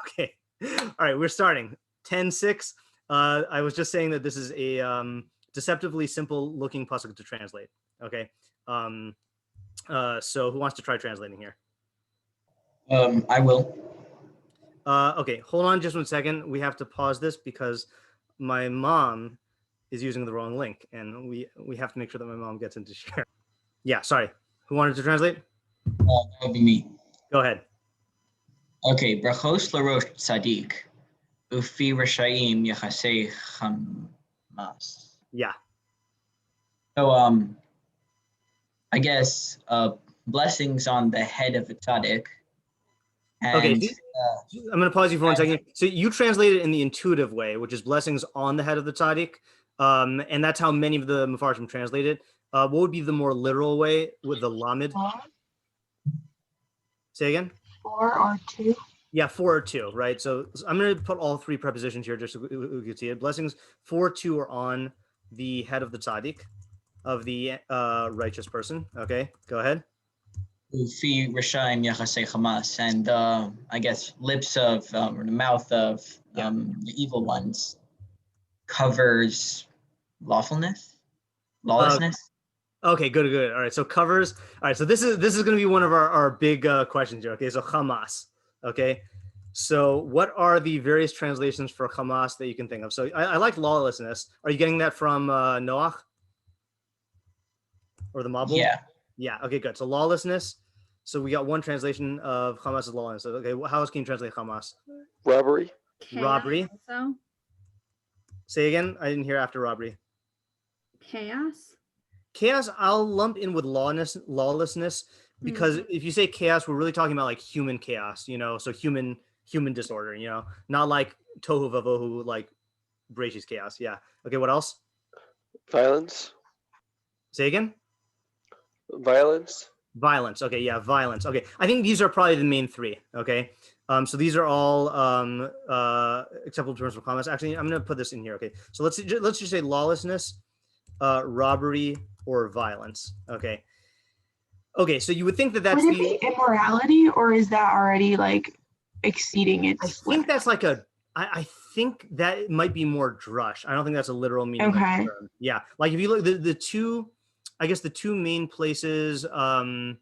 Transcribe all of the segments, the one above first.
Okay. All right, we're starting. 10:6. I was just saying that this is a deceptively simple looking pasuk to translate. Okay. So who wants to try translating here? I will. Okay, hold on just 1 second. We have to pause this because my mom is using the wrong link, and we have to make sure that my mom gets into share. Yeah, sorry. Who wanted to translate? That would be me. Go ahead. Okay, brachos larosh Tzadik, ufi rashayim yachasei chamas. Yeah. So I guess blessings on the head of the Tzadik. And, okay, I'm going to pause you for 1 second. So you translate it in the intuitive way, which is blessings on the head of the Tzadik, and that's how many of the Mefarshim translate it. What would be the more literal way with the Lamed? Say again? 4 or 2. Yeah, 4 or 2, right? So I'm going to put all 3 prepositions here just so we can see it. Blessings 4 or 2 are on the head of the Tzadik, of the righteous person. Okay, go ahead. Ufi rashayim yachasei chamas, and I guess lips of or the mouth of the evil ones covers lawlessness. Okay, good. All right, so covers. All right, so this is going to be one of our big questions here. Okay, so Hamas. Okay, so what are the various translations for Hamas that you can think of? So I like lawlessness. Are you getting that from Noach or the Mabul? Yeah. Okay, good. So lawlessness. So we got one translation of Hamas as lawlessness. Okay, how else can you translate Hamas? Robbery. Robbery. Also. Say again. I didn't hear after robbery. Chaos. Chaos, I'll lump in with lawlessness, because if you say chaos, we're really talking about like human chaos, so human disorder, not like tohu vavohu, like Bereshit's chaos. Yeah. Okay, what else? Violence. Say again? Violence. Okay, yeah, violence. Okay, I think these are probably the main 3. Okay, so these are all acceptable terms for comments. Actually, I'm going to put this in here. Okay, so let's just say lawlessness, robbery, or violence. Okay, so you would think that that's would it be immorality, or is that already like exceeding its? I think that's like I think that might be more drush. I don't think that's a literal meaning. Okay. Yeah, like if you look the 2, I guess the 2 main places, 3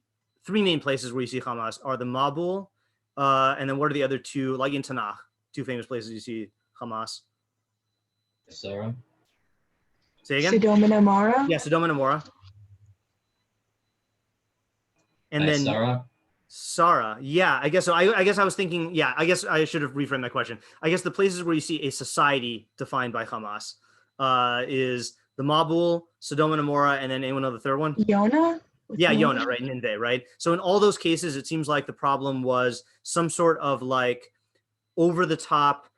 main places where you see Hamas are the Mabul, and then what are the other 2? Like in Tanakh, 2 famous places you see Hamas. Sarah. Say again? Sodom and Amorah? Yeah, Sodom and Amorah. And then Sarah. Yeah, I guess so. I guess I was thinking, I guess I should have reframed my question. I guess the places where you see a society defined by Hamas is the Mabul, Sodom and Amorah, and then anyone know the third one? Yonah? Yeah, Yonah, right? Nineveh, right? So in all those cases, it seems like the problem was some sort of like over-the-top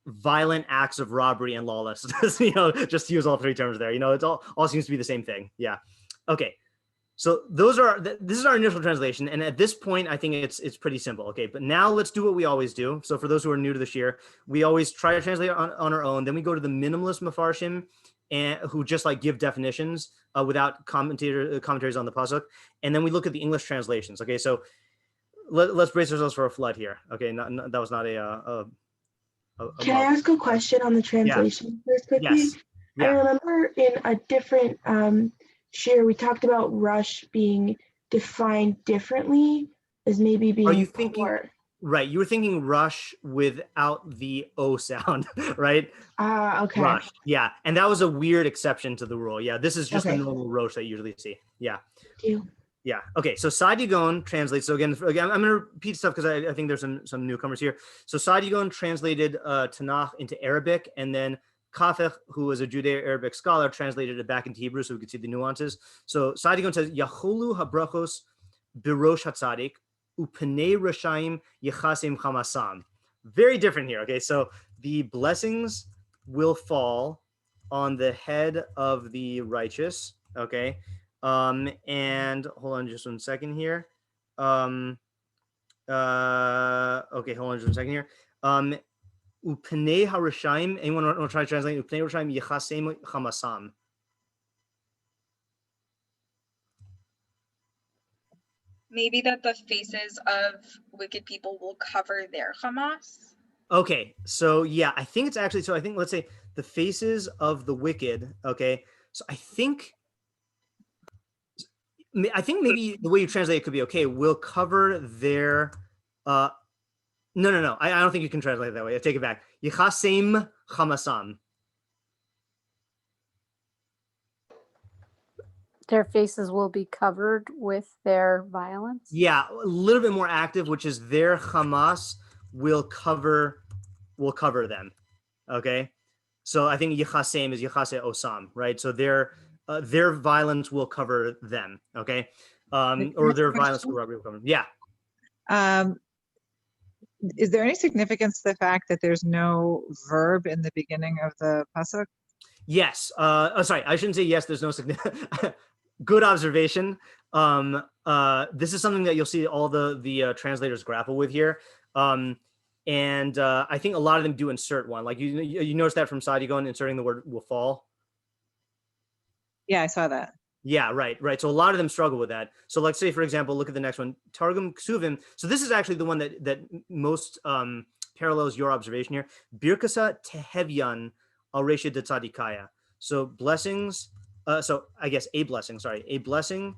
violent acts of robbery and lawlessness, just to use all 3 terms there. It's all seems to be the same thing. Yeah. Okay. So this is our initial translation. And at this point, I think it's pretty simple. Okay. But now let's do what we always do. So for those who are new to the shiur, we always try to translate on our own. Then we go to the minimalist Mefarshim, and who just like give definitions without commentaries on the pasuk. And then we look at the English translations. Okay. So let's brace ourselves for a flood here. Okay. That was not Can I ask a question on the translation first quickly? Yes. Yeah. I remember in a different shiur we talked about rush being defined differently as maybe being. Are you thinking? Right, you were thinking rush without the O sound, right? Okay. Rush, yeah, and that was a weird exception to the rule. Yeah, this is just the normal rosh that you usually see. Yeah. Thank you. Yeah. Okay. So Sadigon translates. So again, I'm going to repeat stuff because I think there's some newcomers here. So Sadigon translated Tanakh into Arabic, and then Kafech, who was a Judeo-Arabic scholar, translated it back into Hebrew so we could see the nuances. So Sadigon says, Yacholu habrachos birosh hatzadik upenei rashaim yechasim chamasam. Very different here. Okay. So the blessings will fall on the head of the righteous. Okay. And hold on just 1 second here. Okay, hold on just 1 second here. Upenei harashaim. Anyone want to try to translate? Upenei harashaim yechasem chamasam. maybe that the faces of wicked people will cover their Hamas. Okay, so yeah, I think it's actually, so I think, let's say the faces of the wicked, okay, so I think maybe the way you translate it could be okay, will cover their, no, I don't think you can translate it that way. I take it back. Yichasim chamasam. Their faces will be covered with their violence. Yeah, a little bit more active, which is their Hamas will cover them. Okay, so I think Yichasem is Yichase Osam, right? So their violence will cover them. Okay, or their violence will cover them. Yeah. Is there any significance to the fact that there's no verb in the beginning of the pasuk? Yes. Sorry, I shouldn't say yes. There's no significance. Good observation. This is something that you'll see all the translators grapple with here. And I think a lot of them do insert one. Like you notice that from Sadigon inserting the word will fall. Yeah, I saw that. Yeah, right. So a lot of them struggle with that. So let's say, for example, look at the next one, Targum Ksuvim. So this is actually the one that most parallels your observation here. Birkasa tehevyan al resha de tzadikaya. So blessings. So I guess a blessing. Sorry, a blessing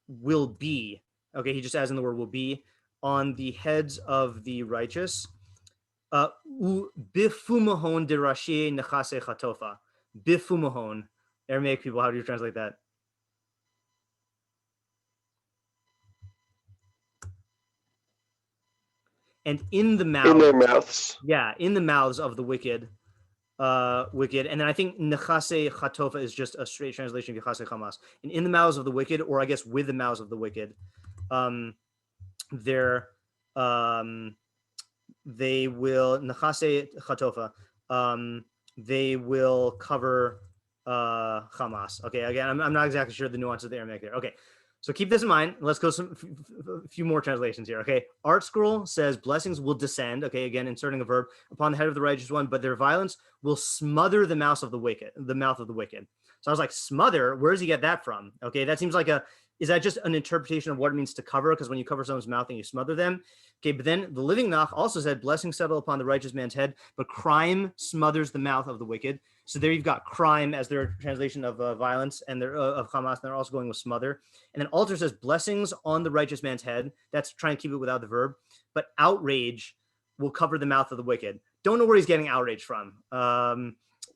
will be. Okay, he just adds in the word will be on the heads of the righteous. Bifumahon de rashi nechase chatofa. Bifumahon. Aramaic people, how do you translate that? And in the mouth. In their mouths. Yeah, in the mouths of the wicked. Wicked. And then I think nechase chatofa is just a straight translation of nechase chamas. And in the mouths of the wicked, or I guess with the mouths of the wicked, they will nechase chatofa. They will cover Hamas. Okay, again, I'm not exactly sure the nuances of the Aramaic there. Okay, so keep this in mind. Let's go a few more translations here. Okay, Art Scroll says blessings will descend. Okay, again, inserting a verb upon the head of the righteous one, but their violence will smother the mouth of the wicked. So I was like, smother? Where does he get that from? Okay, that seems like is that just an interpretation of what it means to cover? Because when you cover someone's mouth and you smother them. Okay, but then the Living Nach also said, blessings settle upon the righteous man's head, but crime smothers the mouth of the wicked. So there you've got crime as their translation of violence, and they're of Hamas, and they're also going with smother. And then Alter says, blessings on the righteous man's head. That's trying to keep it without the verb. But outrage will cover the mouth of the wicked. Don't know where he's getting outrage from. Okay.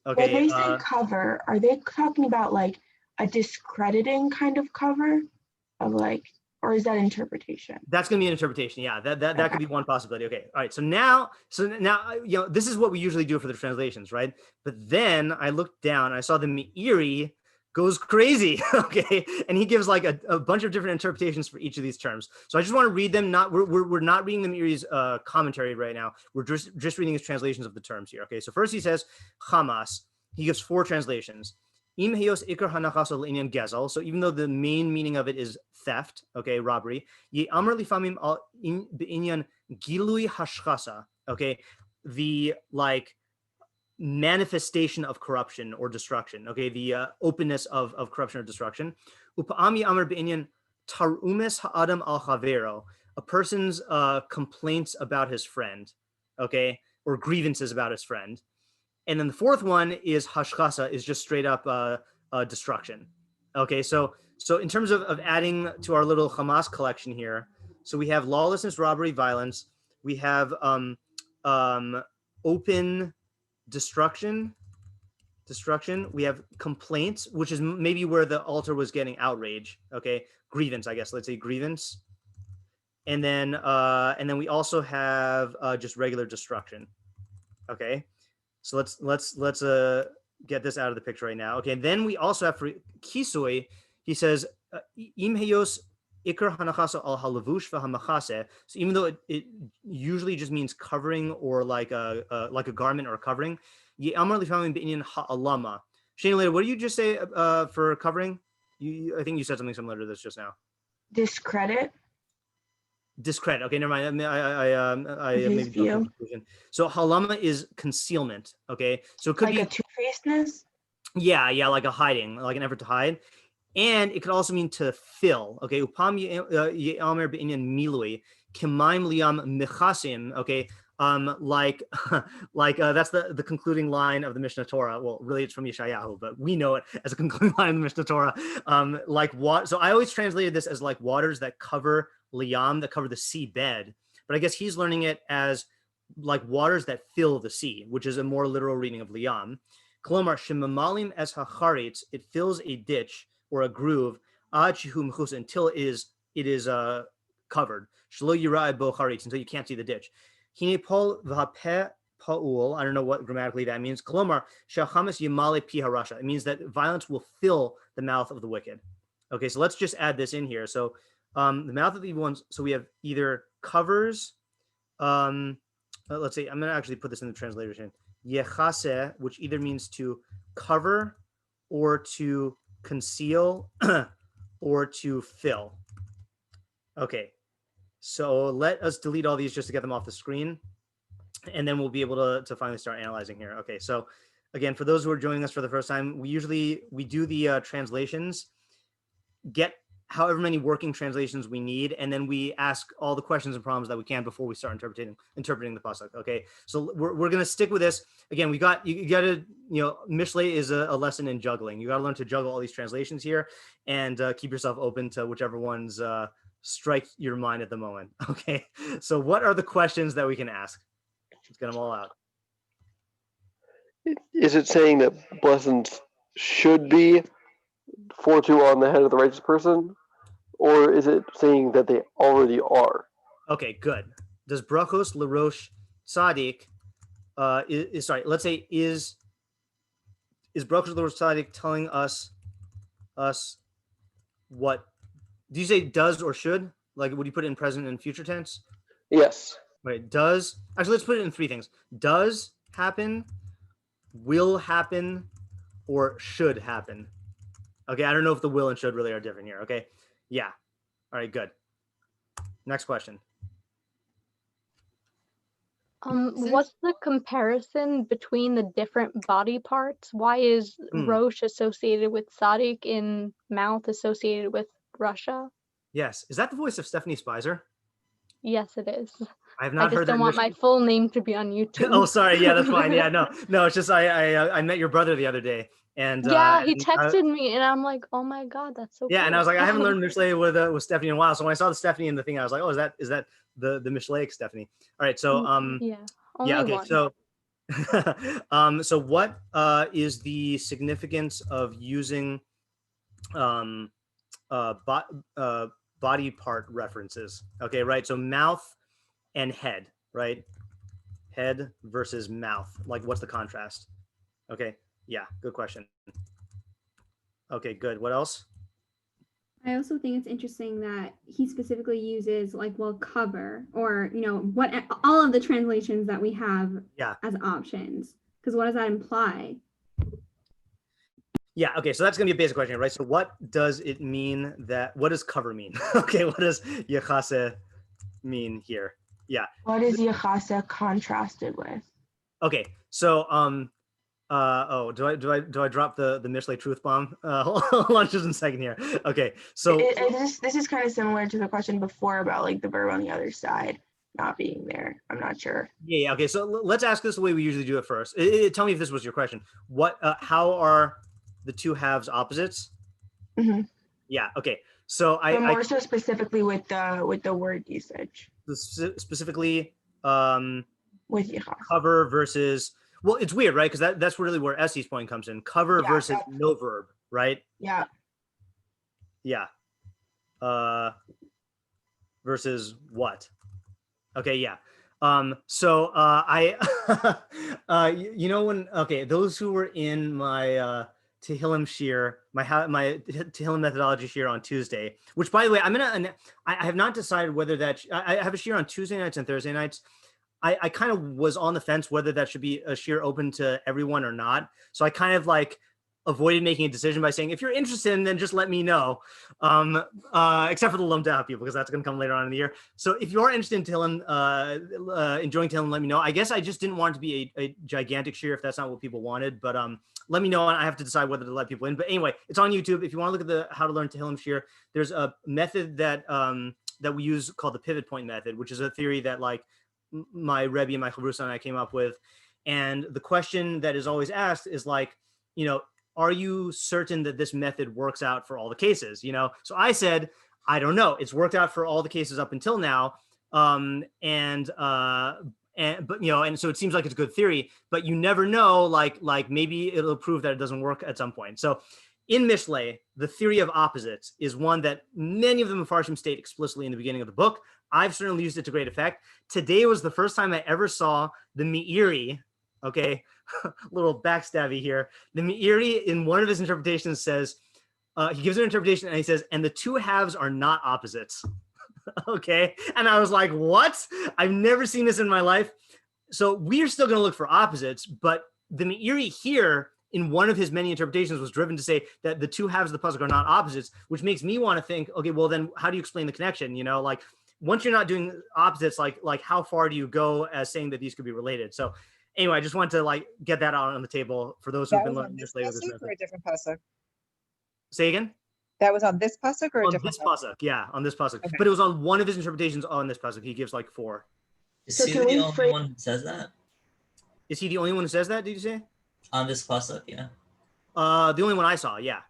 When they say cover, are they talking about like a discrediting kind of cover of like, or is that interpretation? That's going to be an interpretation. Yeah, that could be one possibility. Okay. All right. So now, this is what we usually do for the translations, right? But then I looked down and I saw the Meiri goes crazy. Okay. And he gives like a bunch of different interpretations for each of these terms. So I just want to read them. We're not reading the Meiri's commentary right now. We're just reading his translations of the terms here. Okay. So first he says Hamas. He gives 4 translations. Im heos ikar hanachas inyan gezel. So even though the main meaning of it is theft, okay, robbery, ye amar lifamim al inyan gilui hashchasa. Okay, the like manifestation of corruption or destruction. Okay, the openness of corruption or destruction. Upa'ami amar beinyan tarumes ha'adam al chavero. A person's complaints about his friend. Okay, or grievances about his friend. And then the 4th one is hashchasa, is just straight up destruction. Okay, so in terms of adding to our little Hamas collection here, so we have lawlessness, robbery, violence. We have open destruction. We have complaints, which is maybe where the altar was getting outrage. Okay, grievance, I guess. Let's say grievance. And then we also have just regular destruction. Okay. So let's get this out of the picture right now. Okay, and then we also have for kisui, he says im heyos ikar hanachasa al halavush v'hamachase. So even though it usually just means covering or like a garment or a covering, ye amar lifamim b'inyan ha'alama. Shane, later, what did you just say for covering? I think you said something similar to this just now. Discredit. Discredit. Okay, never mind. I maybe jumped to conclusion. So halama is concealment. Okay, so it could like be a two-facedness. Yeah, like a hiding, like an effort to hide. And it could also mean to fill. Okay, upam ye'amer b'inyan milui kimaim liam mechasim. Okay, like that's the concluding line of the Mishnah Torah. Well, really it's from Yeshayahu, but we know it as a concluding line of the Mishnah Torah. Like what? So I always translated this as like waters that cover liam, that cover the sea bed. But I guess he's learning it as like waters that fill the sea, which is a more literal reading of liam. Kolomar shemamalim es hacharitz, it fills a ditch or a groove until it is covered. Shelo yirah bo charitz, until you can't see the ditch. Hine pol v'hapeh paul. I don't know what grammatically that means. Kolomar shechamas yimale pi harasha. It means that violence will fill the mouth of the wicked. Okay, so let's just add this in here. So the mouth of the evil ones. So we have either covers. Let's say I'm going to actually put this in the translation. Yechase, which either means to cover or to conceal or to fill. Okay, so let us delete all these just to get them off the screen, and then we'll be able to finally start analyzing here. Okay, so again, for those who are joining us for the first time, we do the translations, get however many working translations we need, and then we ask all the questions and problems that we can before we start interpreting the pasuk. Okay, so we're gonna stick with this. Again, you gotta, Mishlei is a lesson in juggling. You gotta learn to juggle all these translations here, and keep yourself open to whichever ones strike your mind at the moment. Okay, so what are the questions that we can ask? Let's get them all out. Is it saying that blessings should be 4-2 on the head of the righteous person, or is it saying that they already are? Okay, good. Does brachos l'rosh Tzadik let's say is brachos l'rosh Tzadik telling us what? Do you say does or should? Like, would you put it in present and future tense? Yes. Right. Does, actually, let's put it in three things. Does happen, will happen, or should happen. Okay, I don't know if the will and should really are different here. Okay, yeah. All right, good. Next question. What's the comparison between the different body parts? Why is Rosh associated with Tzadik and mouth associated with Russia? Yes, is that the voice of Stephanie Spicer? Yes, it is. I have not heard that. I just don't want my full name to be on YouTube. Oh, sorry. Yeah, that's fine. Yeah, no, it's just I met your brother the other day, and yeah, he texted me, and I'm like, oh my god, that's so. Yeah, cool. and I was like, I haven't learned Mishlei with Stephanie in a while. So when I saw the Stephanie in the thing, I was like, oh, is that the Mishlei Stephanie? All right, so yeah, only yeah, okay, one. so so what is the significance of using body part references? Okay, right. So mouth and head, right? Head versus mouth. Like, what's the contrast? Okay, yeah, good question. Okay, good. What else? I also think it's interesting that he specifically uses cover, or what all of the translations that we have as options. Because what does that imply? Yeah, okay, so that's gonna be a basic question, right? So what does it mean what does cover mean? Okay, what does yechase mean here? Yeah. What is yechase contrasted with? Okay, so do I drop the Mishlei truth bomb? Hold on just a second here. Okay, so this is kind of similar to the question before about like the verb on the other side not being there. I'm not sure. Yeah, okay, so let's ask this the way we usually do it first. Tell me if this was your question. How are the two halves opposites? Mm-hmm. Yeah, okay. So so specifically with the word usage. Specifically with yechase. Cover versus, well, it's weird, right? Because that's really where Essie's point comes in. Cover versus no verb, right? Yeah. Yeah. Versus what? Okay, yeah. So those who were in my Tehillim shiur, my Tehillim methodology shiur on Tuesday, which, by the way, I have not decided whether I have a shiur on Tuesday nights and Thursday nights. I kind of was on the fence whether that should be a shiur open to everyone or not. So I kind of avoided making a decision by saying, if you're interested, then just let me know. Except for the Lomdeha people, because that's going to come later on in the year. So if you are interested in Tehillim, enjoying Tehillim, let me know. I guess I just didn't want it to be a gigantic shiur if that's not what people wanted, but let me know, and I have to decide whether to let people in. But anyway, it's on YouTube. If you want to look at the how to learn Tehillim shiur, there's a method that that we use called the pivot point method, which is a theory that like my Rebbe and my Chavrusa and I came up with. And the question that is always asked is like, are you certain that this method works out for all the cases? So I said, I don't know. It's worked out for all the cases up until now. But so it seems like it's a good theory, but you never know, like maybe it'll prove that it doesn't work at some point. So in Mishlei, the theory of opposites is one that many of the Mefarshim state explicitly in the beginning of the book. I've certainly used it to great effect. Today was the first time I ever saw the Meiri, okay, little backstabby here. The Meiri in one of his interpretations says, he gives an interpretation and he says, and the two halves are not opposites. Okay. And I was like, what? I've never seen this in my life. So we're still going to look for opposites, but the Meiri here in one of his many interpretations was driven to say that the two halves of the pasuk are not opposites, which makes me want to think, okay, well then how do you explain the connection? Like once you're not doing opposites, like how far do you go as saying that these could be related? So anyway, I just want to like get that out on the table for those who've been learning this later. Or a different pasuk? Say again? That was on this pasuk or a different pasuk? Yeah, on this pasuk. Okay. But it was on one of his interpretations on this pasuk. He gives like 4. Is he the only one who says that? Is he the only one who says that, did you say? On this pasuk, yeah. The only one I saw, yeah.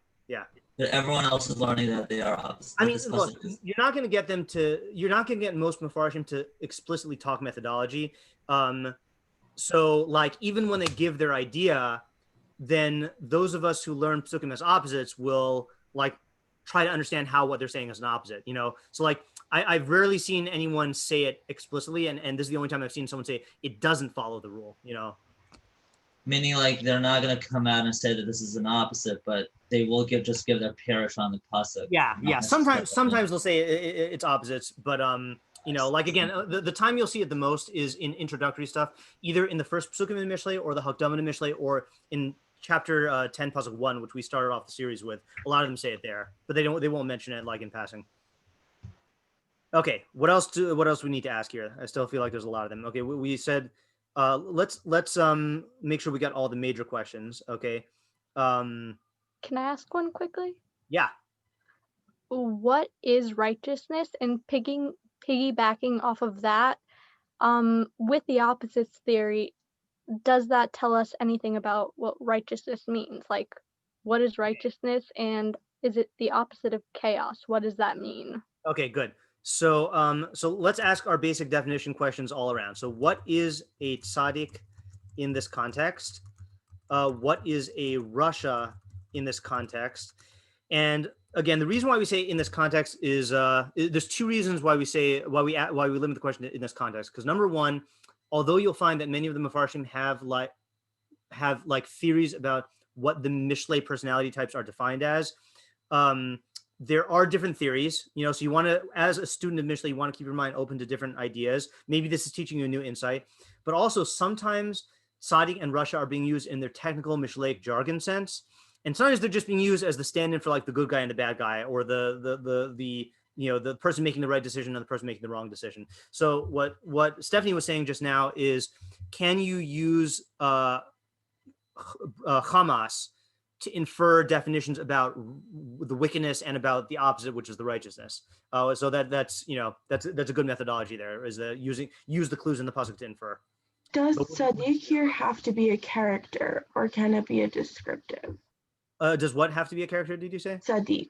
But everyone else is learning that they are opposite. I mean, look, you're not going to get most Mefarshim to explicitly talk methodology. So like even when they give their idea, then those of us who learn psukim as opposites will like try to understand how what they're saying is an opposite, So like I've rarely seen anyone say it explicitly, and this is the only time I've seen someone say it doesn't follow the rule, Meaning like they're not going to come out and say that this is an opposite, but they will just give their parish on the pasuk. Yeah. Sometimes they'll say it's opposites, but like again, the time you'll see it the most is in introductory stuff, either in the first psukim in Mishlei or the Hakdama in Mishlei, or in chapter 10 pasuk 1, which we started off the series with. A lot of them say it there, but they won't mention it like in passing. Okay, what else do we need to ask here? I still feel like there's a lot of them. Okay, we said let's make sure we got all the major questions. Okay. Can I ask one quickly? Yeah. What is righteousness? And piggybacking off of that, with the opposites theory, does that tell us anything about what righteousness means? Like, what is righteousness, and is it the opposite of chaos? What does that mean? Okay, good. So let's ask our basic definition questions all around. So what is a Tzadik in this context? What is a Rasha in this context? And again, the reason why we say in this context is there's 2 reasons why we limit the question in this context. Because number one, although you'll find that many of the Mefarshim have theories about what the Mishlei personality types are defined as, there are different theories, so you want to, as a student of Mishlei, you want to keep your mind open to different ideas. Maybe this is teaching you a new insight, but also sometimes Tzadik and Rasha are being used in their technical Mishlaic jargon sense. And sometimes they're just being used as the stand-in for like the good guy and the bad guy, or the person making the right decision and the person making the wrong decision. So what Stephanie was saying just now is, can you use Hamas to infer definitions about the wickedness and about the opposite, which is the righteousness? So that's a good methodology there, is use the clues in the pasuk to infer. Does Tzadik here have to be a character, or can it be a descriptive? Does what have to be a character, did you say? Tzadik.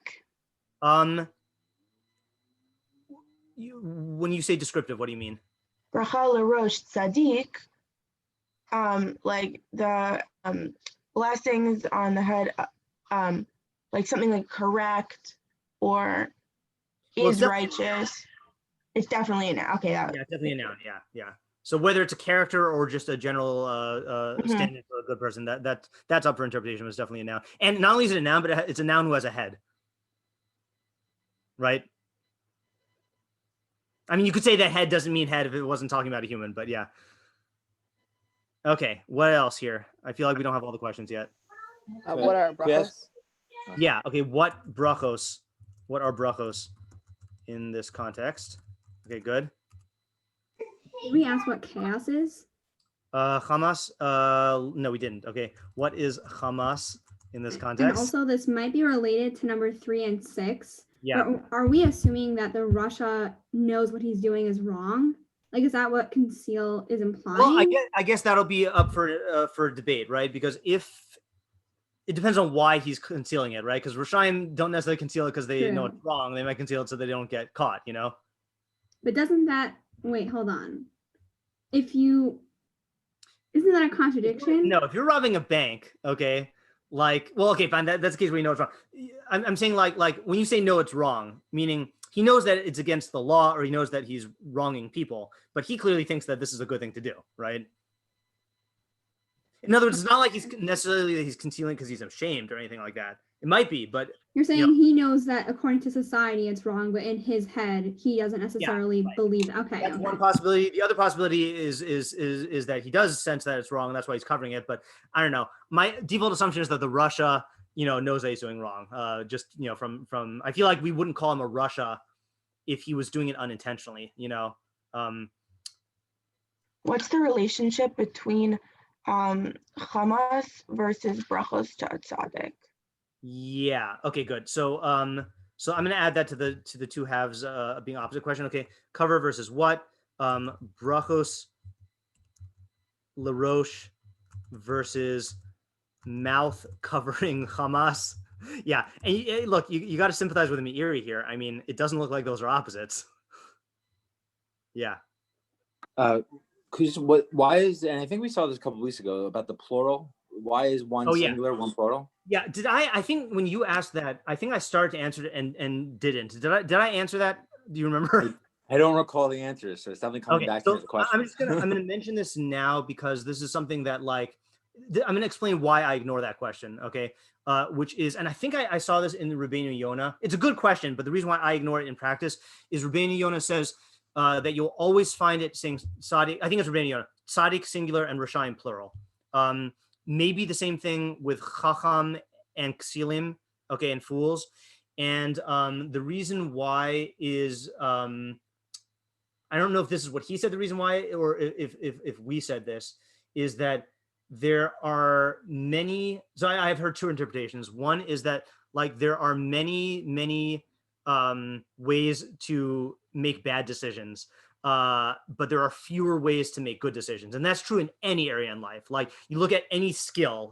When you say descriptive, what do you mean? Brachah l'rosh Tzadik, like the blessings on the head, like something like correct or is righteous. It's definitely a noun. Okay, yeah, definitely a noun. Yeah. So whether it's a character or just a general stand-in for a good person, that's up for interpretation. It's definitely a noun. And not only is it a noun, but it's a noun who has a head, right? I mean, you could say that head doesn't mean head if it wasn't talking about a human, but yeah. Okay, what else here? I feel like we don't have all the questions yet. What are brachos? Yeah. Okay. What are brachos in this context? Okay. Good. Did we ask what chaos is? Hamas. No, we didn't. Okay. What is Hamas in this context? And also, this might be related to number 3 and 6. Yeah. But are we assuming that the Russia knows what he's doing is wrong? Like, is that what conceal is implying? Well, I guess that'll be up for debate, right? Because if it depends on why he's concealing it, right? Because Rishaim don't necessarily conceal it because they know it's wrong. They might conceal it so they don't get caught, you know? But doesn't that, wait, hold on. Isn't that a contradiction? No, if you're robbing a bank, okay, like, well, okay, fine, that's the case where you know it's wrong. I'm saying like when you say no, it's wrong, meaning he knows that it's against the law or he knows that he's wronging people, but he clearly thinks that this is a good thing to do, right? In other words, it's not like he's concealing because he's ashamed or anything like that. It might be, but you're saying he knows that according to society it's wrong, but in his head he doesn't necessarily believe. Okay, that's one possibility. The other possibility is that he does sense that it's wrong, and that's why he's covering it. But I don't know. My default assumption is that the Russia, knows that he's doing wrong. Just from I feel like we wouldn't call him a Russia if he was doing it unintentionally. What's the relationship between Hamas versus brachos to Tzadik? Yeah. Okay. Good. So I'm going to add that to the two halves being opposite question. Okay. Cover versus what? Brachos LaRoche versus mouth covering Hamas. Yeah. And look, you got to sympathize with Meiri here. I mean, it doesn't look like those are opposites. Yeah. Why is, and I think we saw this a couple of weeks ago about the plural. Why is one singular, one plural? Yeah. I think when you asked that, I think I started to answer it and didn't. Did I answer that? Do you remember? I don't recall the answer, so it's definitely coming back to the question. I'm gonna mention this now because this is something that I'm gonna explain why I ignore that question. Okay. Which is, and I think I saw this in the Rabbeinu Yonah. It's a good question, but the reason why I ignore it in practice is Rabbeinu Yonah says that you'll always find it saying Tzadik. I think it's Rabbeinu Yonah, Tzadik singular and Rishaim plural. Maybe the same thing with Chacham and Ksilim, okay, and fools. And the reason why is, I don't know if this is what he said, the reason why, or if we said this, is that there are many, so I've heard two interpretations. One is that there are many ways to make bad decisions. But there are fewer ways to make good decisions. And that's true in any area in life. Like you look at any skill,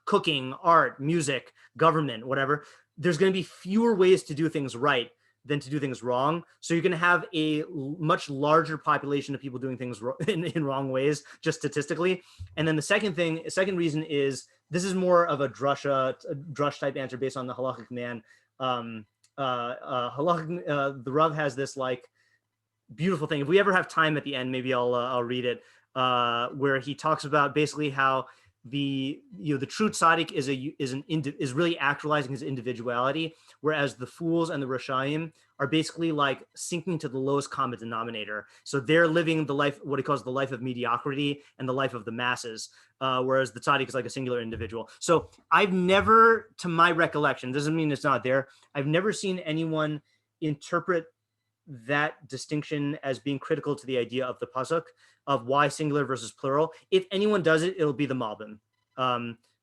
cooking, art, music, government, whatever, there's going to be fewer ways to do things right than to do things wrong. So you're going to have a much larger population of people doing things in wrong ways, just statistically. And then the second reason is, this is more of a drush type answer based on the Halakhic Man. The Rav has this beautiful thing. If we ever have time at the end, maybe I'll read it, where he talks about basically how the true tzaddik is really actualizing his individuality, whereas the fools and the Rishaim are basically sinking to the lowest common denominator. So they're living the life, what he calls the life of mediocrity and the life of the masses, whereas the tzaddik is like a singular individual. So I've never, to my recollection, doesn't mean it's not there, I've never seen anyone interpret that distinction as being critical to the idea of the pasuk of why singular versus plural. If anyone does it, it'll be the Malbim,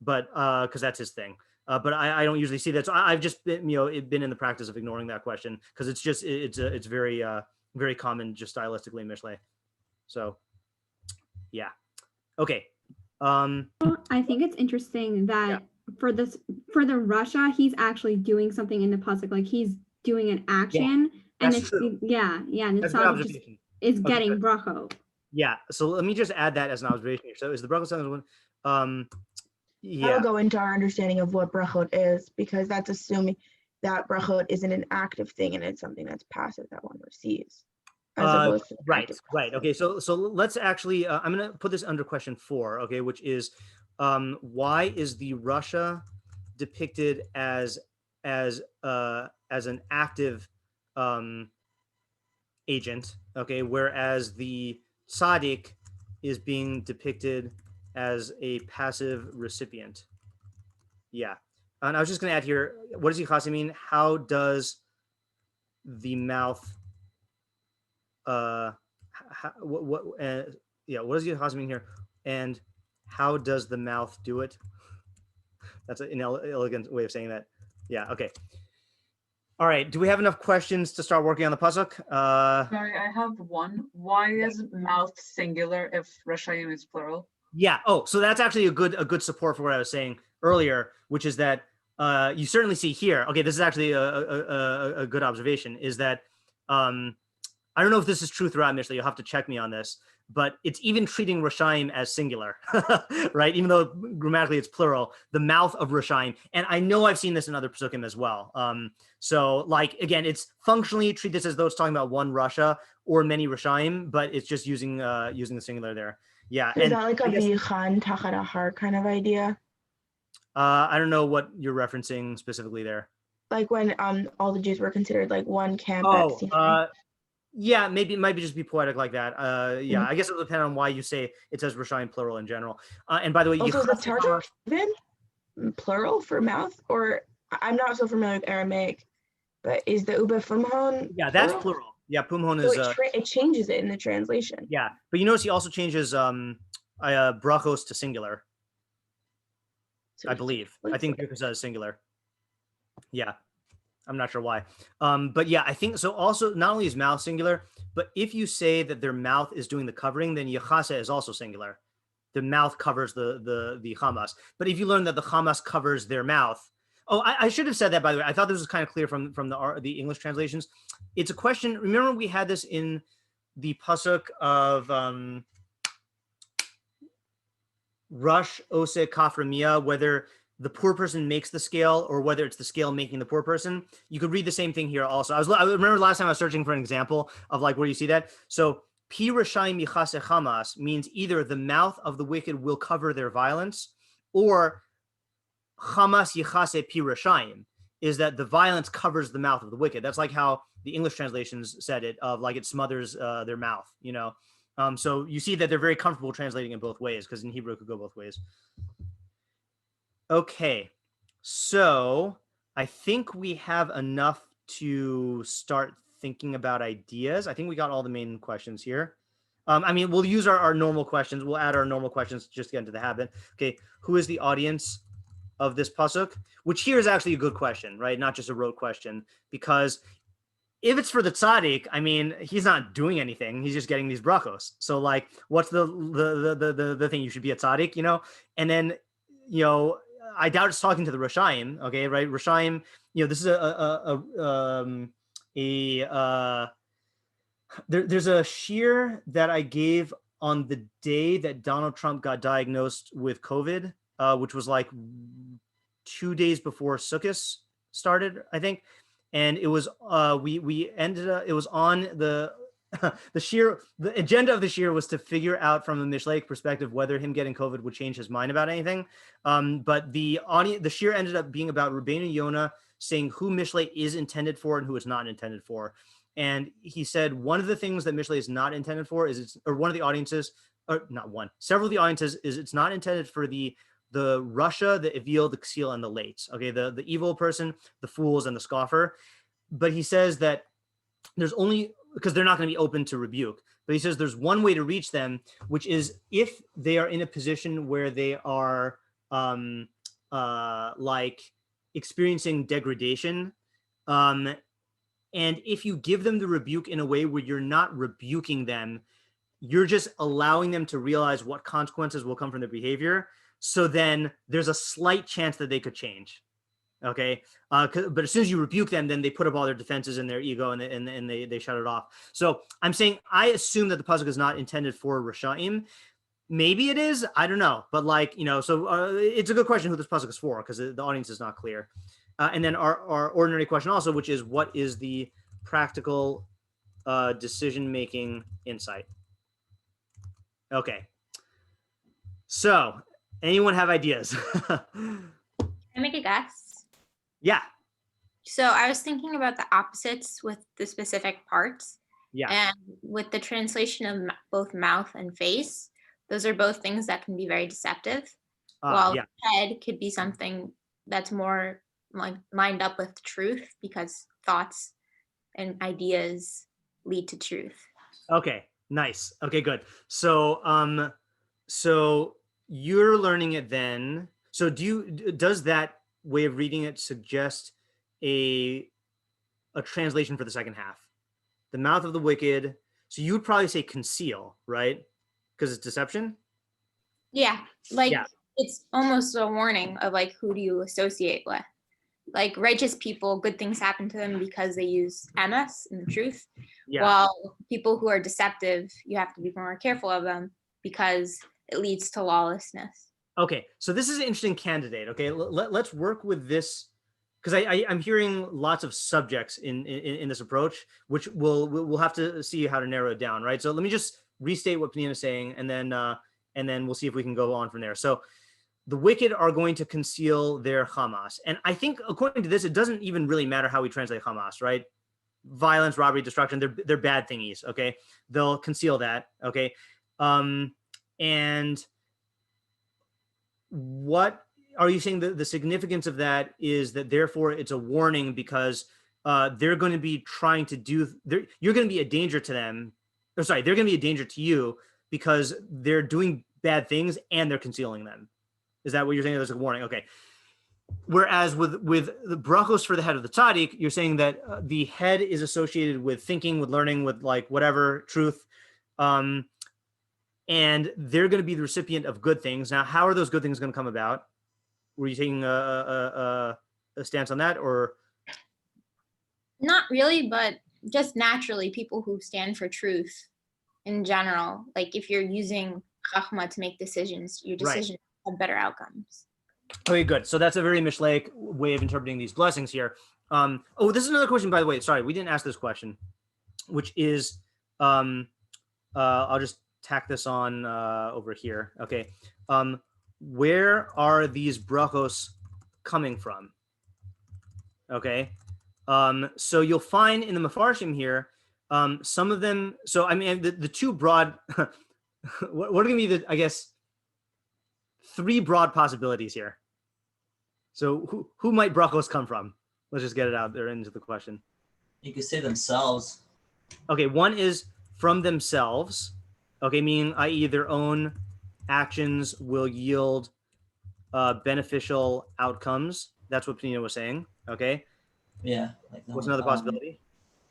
but because that's his thing. But I don't usually see that. So I've just been, been in the practice of ignoring that question because it's very very common just stylistically in Mishlei. So yeah, okay. I think it's interesting that for the Russia, he's actually doing something in the pasuk, like he's doing an action. Yeah. And that's true. And it's is getting brachot. Yeah. So let me just add that as an observation here. So is the brachot sentence one? Yeah. That'll go into our understanding of what brachot is, because that's assuming that brachot isn't an active thing and it's something that's passive that one receives. Right. Okay. So let's actually, I'm going to put this under question 4. Okay, which is, why is the Russia depicted as an active agent, okay, whereas the Tzadik is being depicted as a passive recipient? Yeah. And I was just going to add here, what does yichase mean? How does the mouth, what does yichase mean here? And how does the mouth do it? That's an elegant way of saying that. Yeah, okay. All right, do we have enough questions to start working on the pasuk? Sorry, I have one. Why is mouth singular if Rashayim is plural? Yeah, so that's actually a good support for what I was saying earlier, which is that you certainly see here, okay, this is actually a good observation, is that, I don't know if this is true throughout Mishlei, you'll have to check me on this, but it's even treating Rashayim as singular, right? Even though grammatically it's plural, the mouth of Rashayim. And I know I've seen this in other pasukim as well. So like, again, it's functionally treat this as though it's talking about one Rasha or many Rashayim, but it's just using the singular there. Yeah. Is that like a vichan tachat ahar kind of idea? I don't know what you're referencing specifically there. Like when all the Jews were considered like one camp at Sinai. Yeah, maybe it might just be poetic like that. Yeah, I guess it'll depend on why you say it says Rashayim plural in general. And by the way, also is the targum plural for mouth, or I'm not so familiar with Aramaic, but is the ube pumhon? Yeah, that's plural. Yeah, pumhon is. It changes it in the translation. Yeah, but you notice he also changes brachos to singular. So I believe. I think because is singular. Yeah. I'm not sure why. But yeah, I think so. Also, not only is mouth singular, but if you say that their mouth is doing the covering, then yichase is also singular. The mouth covers the chamas. But if you learn that the chamas covers their mouth, I should have said that, by the way. I thought this was kind of clear from the English translations. It's a question. Remember, we had this in the pasuk of Rush Ose Kaframia, whether the poor person makes the scale or whether it's the scale making the poor person. You could read the same thing here also. I remember last time I was searching for an example of like where you see that. So pi rashayim yichase chamas means either the mouth of the wicked will cover their violence, or chamas yichase pi rashayim is that the violence covers the mouth of the wicked. That's like how the English translations said it, of like it smothers their mouth, you know. So you see that they're very comfortable translating in both ways, because in Hebrew it could go both ways. Okay, so I think we have enough to start thinking about ideas. I think we got all the main questions here. I mean, we'll use our normal questions. We'll add our normal questions just to get into the habit. Okay, who is the audience of this pasuk? Which here is actually a good question, right? Not just a rote question, because if it's for the Tzadik, I mean, he's not doing anything. He's just getting these brachos. So like, what's the thing? You should be a Tzadik, you know? And then, you know, I doubt it's talking to the Rashayim, okay, right? Rashayim, you know, this is there's a shiur that I gave on the day that Donald Trump got diagnosed with COVID, which was like 2 days before Sukkot started, I think. And it was, we ended up, it was on the shiur, the agenda of the shiur was to figure out from a Mishlei perspective whether him getting COVID would change his mind about anything. But the shiur ended up being about Rabbeinu Yonah saying who Mishlei is intended for and who it's not intended for. And he said one of the things that Mishlei is not intended for is one of the audiences, or not one, several of the audiences is it's not intended for the Russia, the Evil, the Ksil, and the Lates. Okay, the evil person, the fools, and the scoffer. But he says that there's only, because they're not going to be open to rebuke. But he says there's one way to reach them, which is if they are in a position where they are like experiencing degradation. And if you give them the rebuke in a way where you're not rebuking them, you're just allowing them to realize what consequences will come from their behavior. So then there's a slight chance that they could change. Okay, but as soon as you rebuke them, then they put up all their defenses and their ego, and they shut it off. So I'm saying I assume that the pasuk is not intended for Rasha'im. Maybe it is. I don't know. But like, you know, so it's a good question who this pasuk is for, because the audience is not clear. And then our ordinary question also, which is what is the practical decision-making insight? Okay. So anyone have ideas? Can I make a guess? Yeah. So I was thinking about the opposites with the specific parts. Yeah. And with the translation of both mouth and face, those are both things that can be very deceptive. While yeah. head could be something that's more like lined up with truth, because thoughts and ideas lead to truth. Okay, nice. Okay, good. So so you're learning it then. So does that way of reading it suggest a translation for the second half? The mouth of the wicked. So you would probably say conceal, right? Because it's deception. Yeah, like it's almost a warning of like, who do you associate with? Like righteous people, good things happen to them because they use MS and the truth. Yeah. While people who are deceptive, you have to be more careful of them because it leads to lawlessness. Okay, so this is an interesting candidate. Okay, let's work with this, because I'm hearing lots of subjects in this approach, which we'll have to see how to narrow it down, right? So let me just restate what Penina is saying, and then we'll see if we can go on from there. So the wicked are going to conceal their Hamas, and I think according to this, it doesn't even really matter how we translate Hamas, right? Violence, robbery, destruction, they're bad thingies. Okay, they'll conceal that. Okay, and what are you saying the significance of that is that therefore it's a warning, because they're going to be trying to you're going to be a danger to them, or sorry, they're going to be a danger to you because they're doing bad things and they're concealing them. Is that what you're saying? There's a warning. Okay. Whereas with the brachos for the head of the tzaddik, you're saying that the head is associated with thinking, with learning, with like whatever truth, and they're going to be the recipient of good things. Now, how are those good things going to come about? Were you taking a stance on that, or? Not really, but just naturally, people who stand for truth in general, like if you're using chachma to make decisions, your decisions have better outcomes. Okay, good. So that's a very Mishlaic way of interpreting these blessings here. Oh, this is another question, by the way. Sorry, we didn't ask this question, which is, I'll just tack this on over here. Okay. Where are these brachos coming from? Okay. So you'll find in the Mefarshim here, some of them. So I mean, the two broad, what are going to be the, I guess, three broad possibilities here. So who might brachos come from? Let's just get it out there into the question. You could say themselves. Okay, one is from themselves. Okay, meaning i.e. their own actions will yield beneficial outcomes. That's what Penina was saying. Okay. Yeah. Like what's another possibility?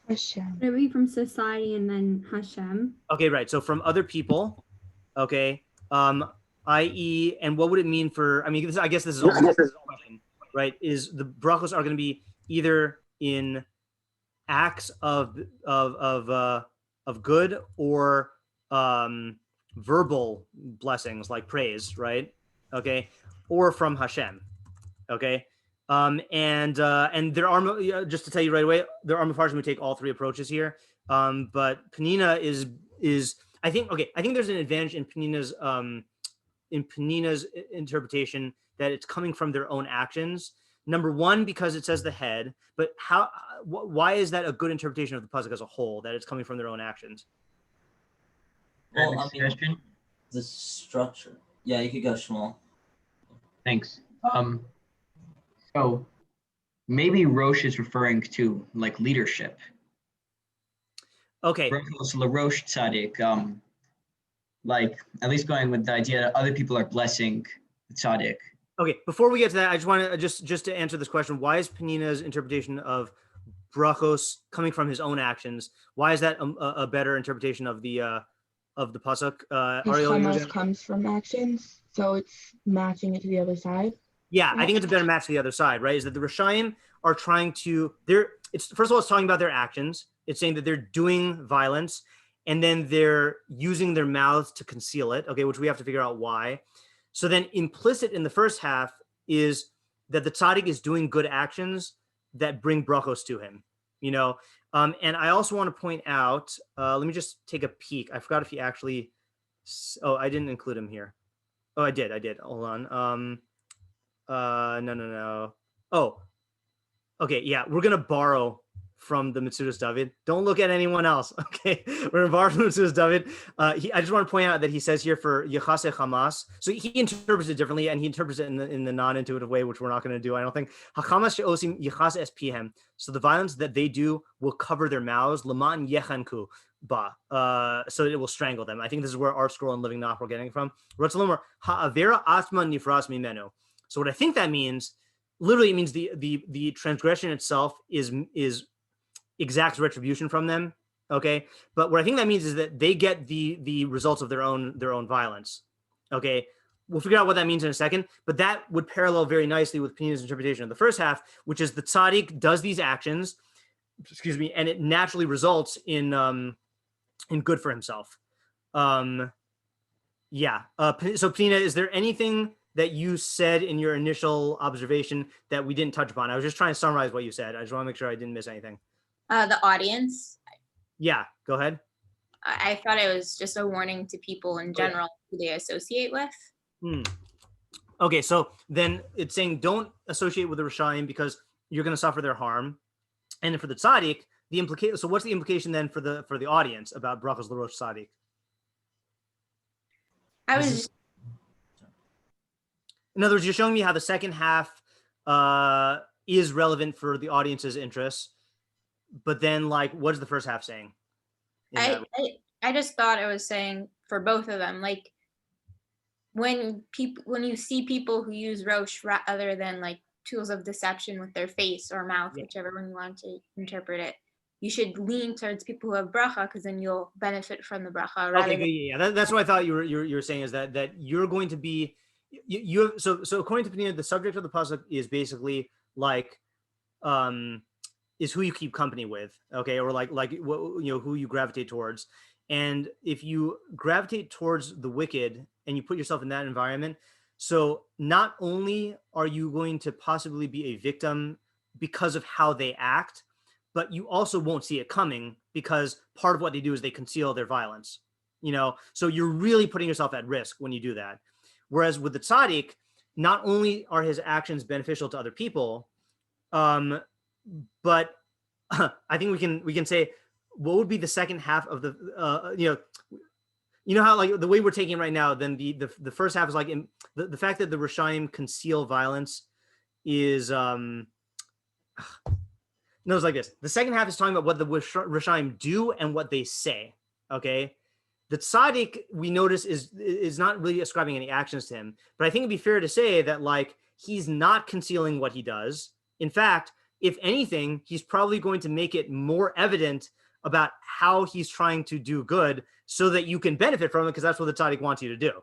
Hashem. Maybe from society and then Hashem. Okay, right. So from other people. Okay. I.e., and what would it mean for? I mean, I guess this is all question, right? Is the brachos are going to be either in acts of good or verbal blessings like praise, right? Okay, or from Hashem. Okay, and there are, just to tell you right away, there are Mefarshim who take all three approaches here. But Penina is I think there's an advantage in Penina's interpretation that it's coming from their own actions. Number one, because it says the head, but why is that a good interpretation of the pasuk as a whole, that it's coming from their own actions? Well, I mean, the structure. Yeah, you could go, Shmuel. Thanks. So maybe Rosh is referring to like leadership. Okay. Brachos LaRosh Tzadik, like at least going with the idea that other people are blessing the Tzadik. Okay, before we get to that, I just want to just to answer this question: why is Penina's interpretation of brachos coming from his own actions? Why is that a better interpretation of the pasuk? Hamas comes from actions, so it's matching it to the other side. Yeah, I think it's a better match to the other side, right? Is that the Rishayim are trying to first of all, it's talking about their actions. It's saying that they're doing violence, and then they're using their mouths to conceal it. Okay, which we have to figure out why. So then implicit in the first half is that the tzaddik is doing good actions that bring brachos to him, you know? And I also want to point out, let me just take a peek. I forgot if he actually, oh, I didn't include him here. Oh, I did. Hold on. No. Oh, okay. Yeah. We're going to borrow from the Metzudas David. Don't look at anyone else, okay? We're borrowing from Metzudas David. I just want to point out that he says here for Yechase Hamas, so he interprets it differently, and he interprets it in the non-intuitive way, which we're not going to do, I don't think. HaChamas she'osim Yechase es pihem. So the violence that they do will cover their mouths, Laman Yechanku ba, so it will strangle them. I think this is where Art Scroll and Living Nach were getting it from. Rotzalomer ha'avera atma nifras mimenu. So what I think that means, literally, it means the transgression itself is exacts retribution from them, okay? But what I think that means is that they get the results of their own violence, okay? We'll figure out what that means in a second, but that would parallel very nicely with Penina's interpretation of the first half, which is the tzaddik does these actions, excuse me, and it naturally results in good for himself. So Penina, is there anything that you said in your initial observation that we didn't touch upon? I was just trying to summarize what you said. I just want to make sure I didn't miss anything. The audience. Yeah, go ahead. I thought it was just a warning to people in general who they associate with. Okay, so then it's saying don't associate with the Rishayim because you're going to suffer their harm. And then for the Tzadik, the implication. So what's the implication then for the audience about Brachas L'Rosh Tzadik? In other words, you're showing me how the second half is relevant for the audience's interests, but then, like, what is the first half saying? I just thought it was saying for both of them, like when you see people who use rosh other than like tools of deception with their face or mouth, whichever one you want to interpret it, you should lean towards people who have bracha because then you'll benefit from the bracha. Okay, that's what I thought you were saying, is that you're going to be so according to Penina, the subject of the pasuk is basically like is who you keep company with, okay, or like what, who you gravitate towards. And if you gravitate towards the wicked and you put yourself in that environment, so not only are you going to possibly be a victim because of how they act, but you also won't see it coming because part of what they do is they conceal their violence, so you're really putting yourself at risk when you do that. Whereas with the tzaddik, not only are his actions beneficial to other people, but I think we can say, what would be the second half of the how like the way we're taking it right now, then the first half is like the fact that the Rishayim conceal violence is no, it's like this. The second half is talking about what the Rishayim do and what they say, okay? The tzaddik, we notice, is not really ascribing any actions to him, but I think it'd be fair to say that, like, he's not concealing what he does. In fact, if anything, he's probably going to make it more evident about how he's trying to do good so that you can benefit from it, because that's what the tzaddik wants you to do,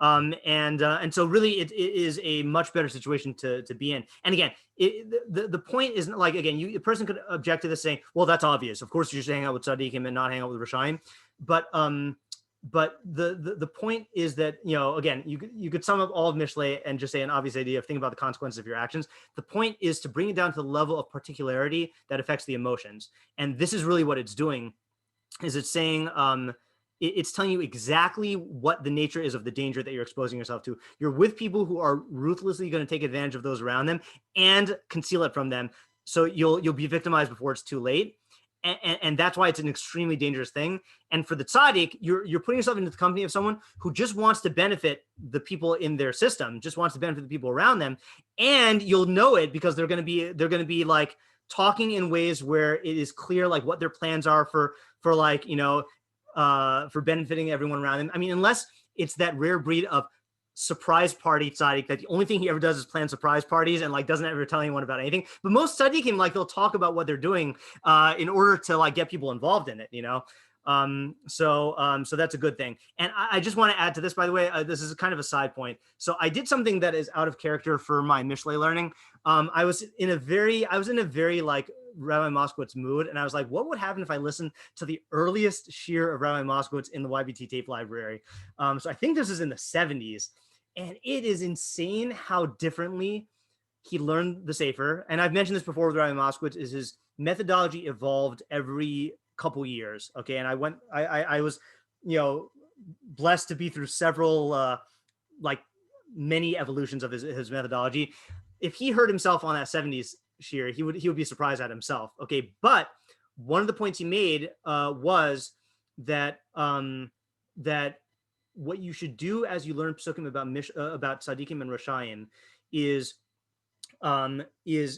and so really it is a much better situation to be in. And again, the point isn't like, again, a person could object to this saying, well, that's obvious. Of course, you should hang out with tzaddikim and not hang out with Rishayim. But the point is that, again, you could sum up all of Mishlei and just say an obvious idea of think about the consequences of your actions. The point is to bring it down to the level of particularity that affects the emotions. And this is really what it's doing, is it's saying, it's telling you exactly what the nature is of the danger that you're exposing yourself to. You're with people who are ruthlessly going to take advantage of those around them and conceal it from them. So you'll be victimized before it's too late. And that's why it's an extremely dangerous thing. And for the tzaddik, you're putting yourself into the company of someone who just wants to benefit the people in their system, just wants to benefit the people around them. And you'll know it because they're going to be like talking in ways where it is clear, like, what their plans are for like, for benefiting everyone around them. I mean, unless it's that rare breed of surprise party tzaddik that the only thing he ever does is plan surprise parties and like doesn't ever tell anyone about anything. But most tzaddikim, like, they'll talk about what they're doing in order to like get people involved in it, so that's a good thing. And I just want to add to this, by the way, this is kind of a side point. So I did something that is out of character for my Mishlei learning. I was in a very like Rabbi Moskowitz mood, and I was like, what would happen if I listened to the earliest shiur of Rabbi Moskowitz in the YBT tape library? So I think this is in the 70s, and it is insane how differently he learned the Sefer. And I've mentioned this before with Rabbi Moskowitz, is his methodology evolved every couple years. Okay. And I was, blessed to be through several, like many evolutions of his methodology. If he heard himself on that 70s shiur, he would be surprised at himself. Okay, but one of the points he made was that that what you should do as you learn pasukim about tzadikim and rashayim is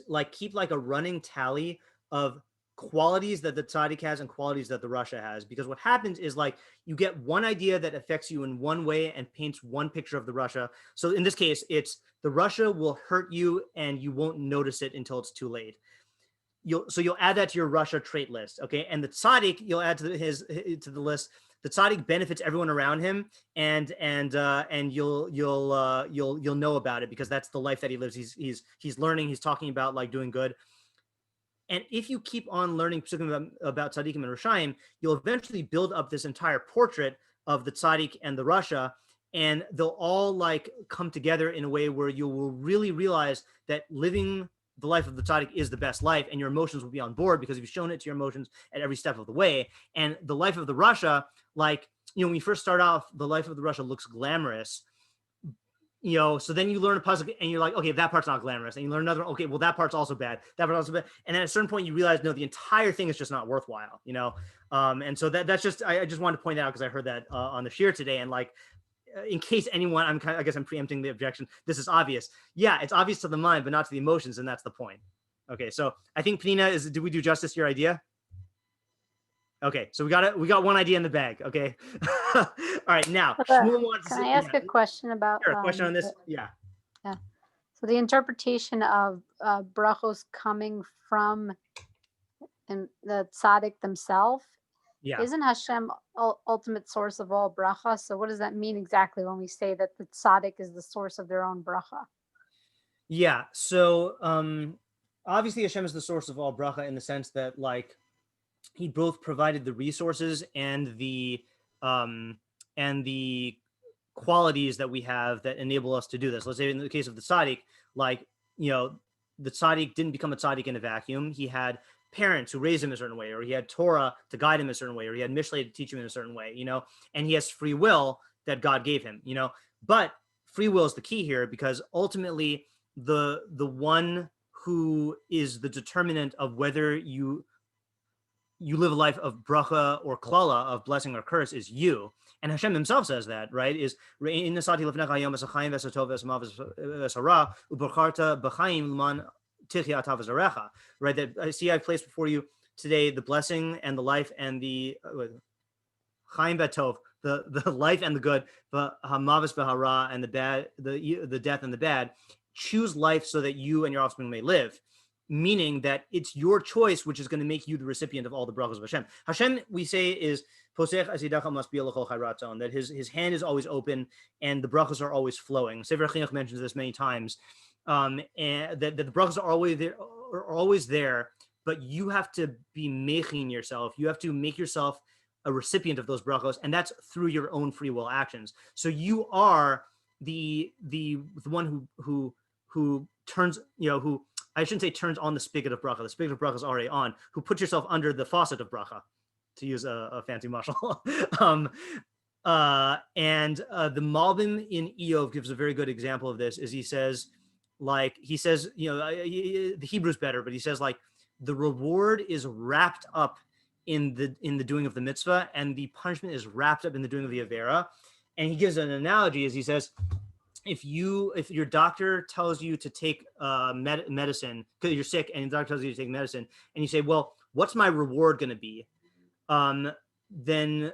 like keep like a running tally of qualities that the tzaddik has and qualities that the rasha has, because what happens is like you get one idea that affects you in one way and paints one picture of the rasha. So in this case, it's the rasha will hurt you and you won't notice it until it's too late. You'll add that to your rasha trait list, okay? And the tzaddik you'll add to the list. The tzaddik benefits everyone around him, and you'll know about it because that's the life that he lives. He's learning. He's talking about like doing good. And if you keep on learning pasukim about tzaddikim and rashayim, you'll eventually build up this entire portrait of the tzaddik and the rasha, and they'll all like come together in a way where you will really realize that living the life of the tzaddik is the best life, and your emotions will be on board because you've shown it to your emotions at every step of the way. And the life of the rasha, like, when you first start off, the life of the rasha looks glamorous, so then you learn a pasuk and you're like, okay, that part's not glamorous. And you learn another, okay, well, that part's also bad. That part's also bad. And at a certain point you realize, no, the entire thing is just not worthwhile, And so that's just, I just wanted to point that out because I heard that on the shiur today. And like, in case anyone, I guess I'm preempting the objection. This is obvious. Yeah, it's obvious to the mind, but not to the emotions. And that's the point. Okay. So I think Penina did we do justice to your idea? Okay, so we got one idea in the bag. Okay, all right. Now, can I ask a question about? Sure, a question on this? Yeah. So the interpretation of brachos coming from the tzaddik themselves. Yeah. Isn't Hashem ultimate source of all bracha? So what does that mean exactly when we say that the tzaddik is the source of their own bracha? Yeah. So obviously Hashem is the source of all bracha in the sense that like, he both provided the resources and the qualities that we have that enable us to do this. Let's say in the case of the tzaddik, like, the tzaddik didn't become a tzaddik in a vacuum. He had parents who raised him a certain way, or he had Torah to guide him a certain way, or he had Mishlei to teach him in a certain way, and he has free will that God gave him, but free will is the key here because ultimately the one who is the determinant of whether you live a life of bracha or klala, of blessing or curse, is you. And Hashem himself says that, right? Is right? That I see I've placed before you today the blessing and the life and the chaim v'tov, the life and the good, the hamavis v'hara, and the bad, the death and the bad. Choose life so that you and your offspring may live. Meaning that it's your choice which is going to make you the recipient of all the brachos of Hashem. Hashem, we say, is posech asidacha masbiah l'chol chayratzon, that his hand is always open and the brachos are always flowing. Sefer Chinuch mentions this many times, and that the brachos are always there, but you have to be mechin yourself. You have to make yourself a recipient of those brachos, and that's through your own free will actions. So you are the one who turns, who, I shouldn't say turns on the spigot of bracha. The spigot of bracha is already on. Who puts yourself under the faucet of bracha, to use a fancy mashal. And the Malbim in Eov gives a very good example of this. Is he says, the Hebrew's better, but he says like the reward is wrapped up in the doing of the mitzvah, and the punishment is wrapped up in the doing of the avera. And he gives an analogy as he says, if your doctor tells you to take medicine because you're sick, and the doctor tells you to take medicine, and you say, well, what's my reward going to be? Then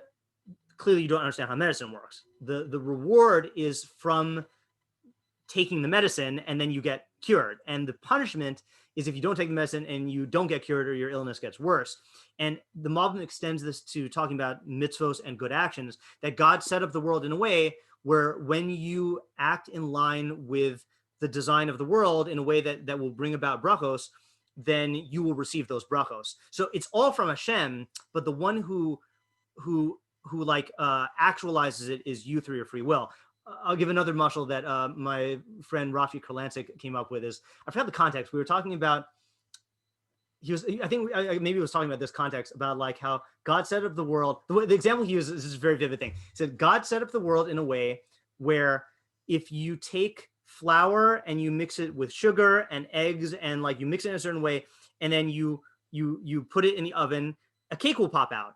clearly you don't understand how medicine works. The reward is from taking the medicine, and then you get cured. And the punishment is if you don't take the medicine and you don't get cured, or your illness gets worse. And the Malbim extends this to talking about mitzvos and good actions, that God set up the world in a way where when you act in line with the design of the world in a way that will bring about brachos, then you will receive those brachos. So it's all from Hashem, but the one who actualizes it is you through your free will. I'll give another mashal that my friend Rafi Kurlansik came up with. Is I forgot the context. We were talking about. Maybe he was talking about this context about like how God set up the world. The example he uses is a very vivid thing. He said God set up the world in a way where if you take flour and you mix it with sugar and eggs, and like you mix it in a certain way, and then you put it in the oven, a cake will pop out.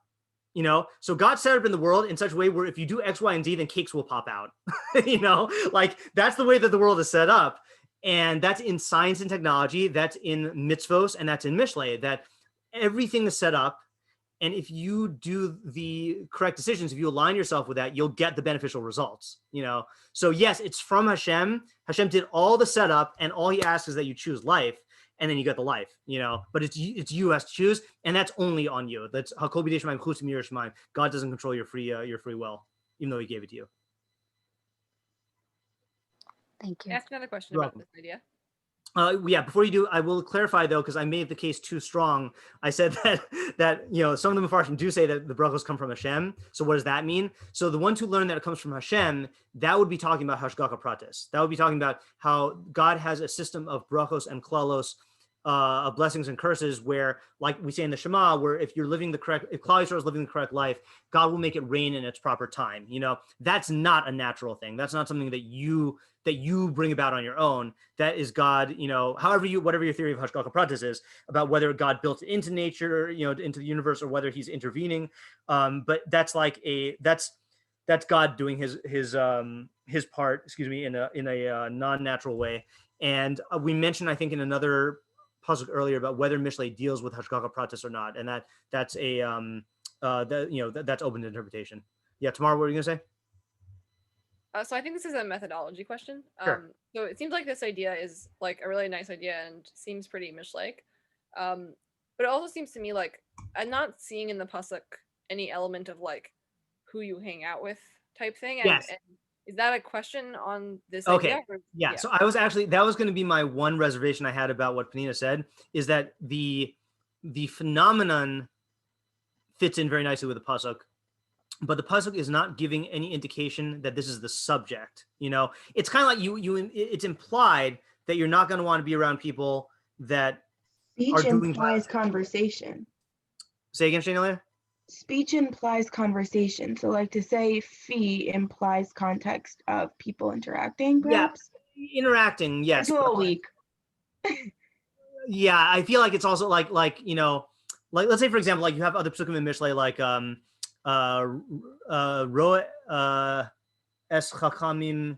So God set up in the world in such a way where if you do X, Y, and Z, then cakes will pop out. Like that's the way that the world is set up. And that's in science and technology, that's in mitzvos, and that's in Mishlei, that everything is set up. And if you do the correct decisions, if you align yourself with that, you'll get the beneficial results, So yes, it's from Hashem. Hashem did all the setup, and all he asks is that you choose life, and then you get the life, but it's you has to choose, and that's only on you. That's Hakol b'yedei Shemayim chutz mi'yirei Shemayim. God doesn't control your free will, even though he gave it to you. Thank you. Ask another question You're about welcome. this idea. Yeah, before you do, I will clarify though, because I made the case too strong. I said that some of the Mefarshim do say that the brachos come from Hashem. So what does that mean? So the ones who learn that it comes from Hashem, that would be talking about hashgacha pratis. That would be talking about how God has a system of brachos and klalos, of blessings and curses, where, like we say in the Shema, where if Klal Yisrael is living the correct life, God will make it rain in its proper time. That's not a natural thing. That's not something that you bring about on your own. That is God, whatever your theory of hashgacha pratis is about whether God built it into nature, into the universe, or whether he's intervening. But that's like that's God doing his part, in a non-natural way. And we mentioned, I think, in another pasuk earlier about whether Mishlei deals with hashgacha pratis or not, and that's that's open to interpretation. Yeah, Tamara, what were you gonna say? So I think this is a methodology question. Sure. So it seems like this idea is like a really nice idea and seems pretty Mishlei. But it also seems to me like I'm not seeing in the pasuk any element of like who you hang out with type thing. And, Yes. and is that a question on this Okay. idea? Or, Yeah. So I was actually, that was going to be my one reservation I had about what Panina said, is that the phenomenon fits in very nicely with the pasuk, but the pasuk is not giving any indication that this is the subject. It's kind of like it's implied that you're not going to want to be around people that Speech are doing implies conversation. Say again, Shane. Speech implies conversation. So like to say fee implies context of people interacting, perhaps? Yeah, interacting, yes. It's a little weak. Yeah, I feel like it's also like let's say, for example, like you have other pasukim in Mishlei, like roe es chachamim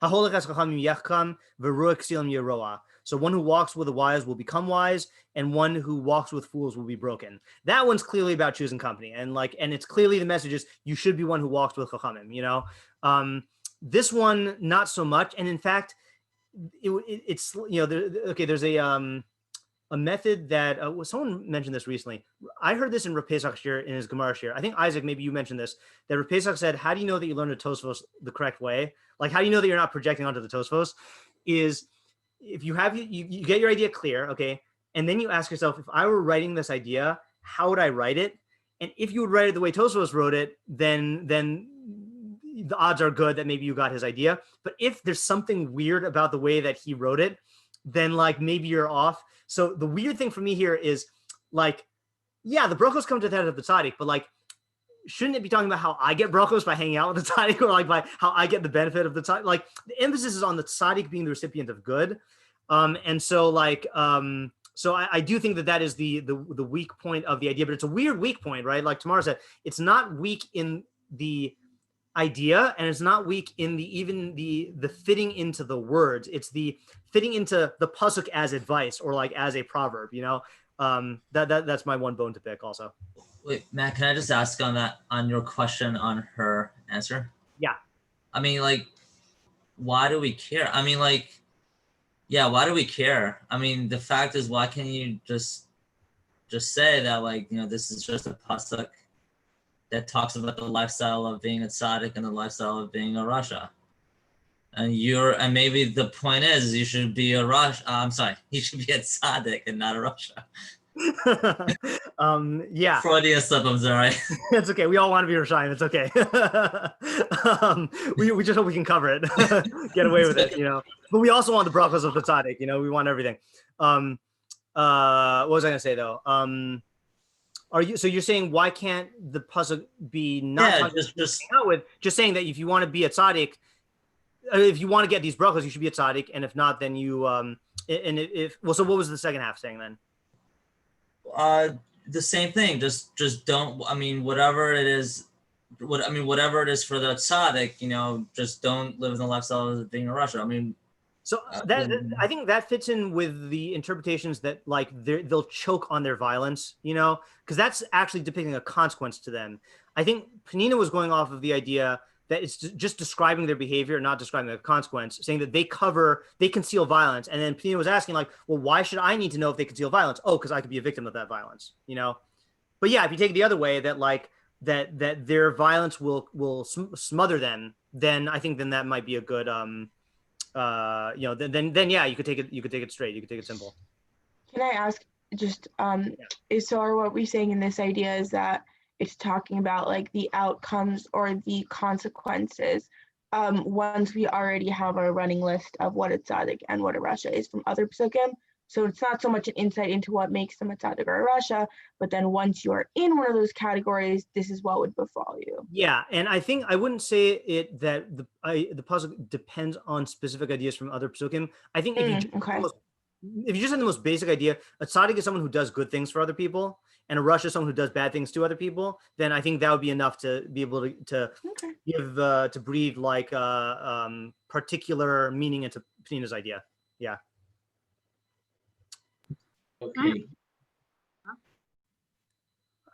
haholech es chachamim yechkam v'roe ksilim yeroa. So one who walks with the wise will become wise, and one who walks with fools will be broken. That one's clearly about choosing company, and it's clearly the message is you should be one who walks with chachamim. This one not so much, and in fact, it's there's a method that someone mentioned this recently. I heard this in Rav Pesach shiur in his Gemara shiur. I think Isaac, maybe you mentioned this. That Rav Pesach said, "How do you know that you learned the Tosfos the correct way? Like, how do you know that you're not projecting onto the Tosfos? Is if you have you get your idea clear, okay, and then you ask yourself, if I were writing this idea, how would I write it? And if you would write it the way Tosfos wrote it, then the odds are good that maybe you got his idea. But if there's something weird about the way that he wrote it, then maybe you're off. So the weird thing for me here is the brachos come to the head of the Tzadik, but shouldn't it be talking about how I get brachos by hanging out with the Tzadik, or by how I get the benefit of the Tzadik? The emphasis is on the Tzadik being the recipient of good. So I do think that is the weak point of the idea, but it's a weird weak point, right? Like Tamara said, it's not weak in the idea, and it's not weak in the fitting into the words. It's the fitting into the pasuk as advice, or as a proverb. That's my one bone to pick also. Wait, Matt, can I just ask on your question on her answer? Yeah. I mean, why do we care? I mean, why do we care? I mean, the fact is, why can't you just say that, this is just a pasuk that talks about the lifestyle of being a tzaddik and the lifestyle of being a rasha. And maybe the point is you should be a rasha. You should be a tzaddik and not a rasha. Yeah. Freudian slip, I'm sorry. It's okay. We all want to be Rashayim. It's okay. We just hope we can cover it, get away with it, But we also want the brachos of the tzaddik, we want everything. What was I going to say though? So you're saying, why can't the pasuk be not just saying that if you want to be a tzaddik, if you want to get these brachos, you should be a tzaddik, and if not, then you so what was the second half saying then? The same thing. Just don't. I mean, whatever it is, whatever it is for the tzaddik, just don't live in the lifestyle of being a Russia. I mean, so I think that fits in with the interpretations that like they'll choke on their violence, because that's actually depicting a consequence to them. I think Penina was going off of the idea that it's just describing their behavior, not describing the consequence, saying that they conceal violence. And then Penina was asking like, well, why should I need to know if they conceal violence? Oh, because I could be a victim of that violence, But yeah, if you take it the other way, that like that their violence will smother them, then I think then that might be a good then yeah, you could take it straight, you could take it simple. Can I ask just so are what we're saying in this idea is that it's talking about like the outcomes or the consequences once we already have our running list of what a tzaddik and what a rasha is from other pasukim. So it's not so much an insight into what makes them a tzaddik or a rasha, but then once you are in one of those categories, this is what would befall you. Yeah, and I think I wouldn't say it that the pasuk depends on specific ideas from other pasukim. I think if you just have the most basic idea, a tzaddik is someone who does good things for other people, and a rasha is someone who does bad things to other people, then I think that would be enough to be able to give to breathe like particular meaning into Penina's idea. Yeah. Okay.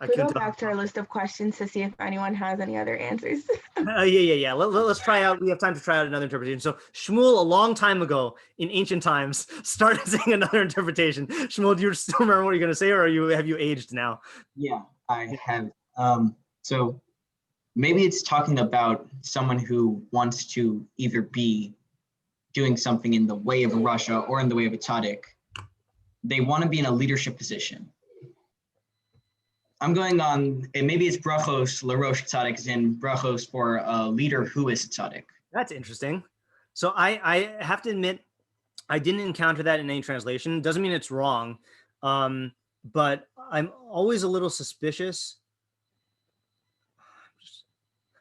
We'll go back to our list of questions to see if anyone has any other answers. Yeah. Let's try out. We have time to try out another interpretation. So Shmuel, a long time ago in ancient times, started saying another interpretation. Shmuel, do you still remember what you're going to say, or have you aged now? Yeah, I have. So maybe it's talking about someone who wants to either be doing something in the way of a rasha or in the way of a tzaddik. They want to be in a leadership position. I'm going on, and maybe it's brachos larosh tzaddik, is in brachos for a leader who is a tzaddik. That's interesting. So I have to admit, I didn't encounter that in any translation. Doesn't mean it's wrong, but I'm always a little suspicious.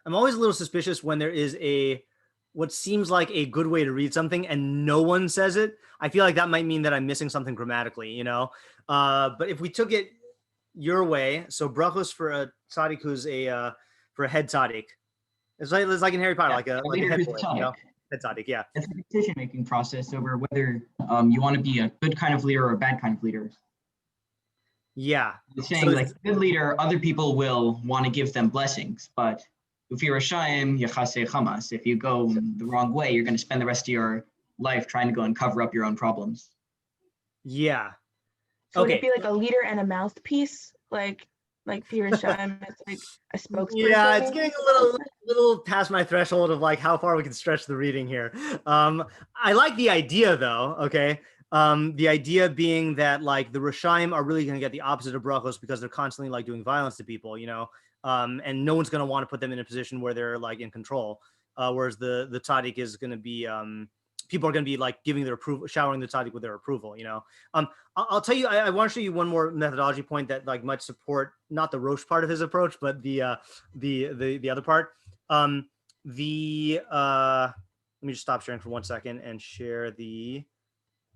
When there is what seems like a good way to read something and no one says it. I feel like that might mean that I'm missing something grammatically, But if we took it your way, so brachos for a tzaddik who's for a head tzaddik. It's like in Harry Potter, like a head boy, head tzaddik, yeah. It's a decision-making process over whether you want to be a good kind of leader or a bad kind of leader. Yeah. It's saying like a good leader, other people will want to give them blessings, but if you're a shayim, yachasei chamas. If you go the wrong way, you're going to spend the rest of your life trying to go and cover up your own problems. Yeah. So would it be like a leader and a mouthpiece, like Pirashim, it's like a spokesperson? Yeah, it's getting a little past my threshold of like how far we can stretch the reading here. I like the idea though. Okay, the idea being that like the Rishaim are really going to get the opposite of brachos because they're constantly like doing violence to people, and no one's going to want to put them in a position where they're like in control. Whereas the tzaddik is going to be people are going to be like giving their approval, showering the tzaddik with their approval, I'll tell you, I want to show you one more methodology point that like might support not the Roche part of his approach, but the other part. Let me just stop sharing for 1 second and share the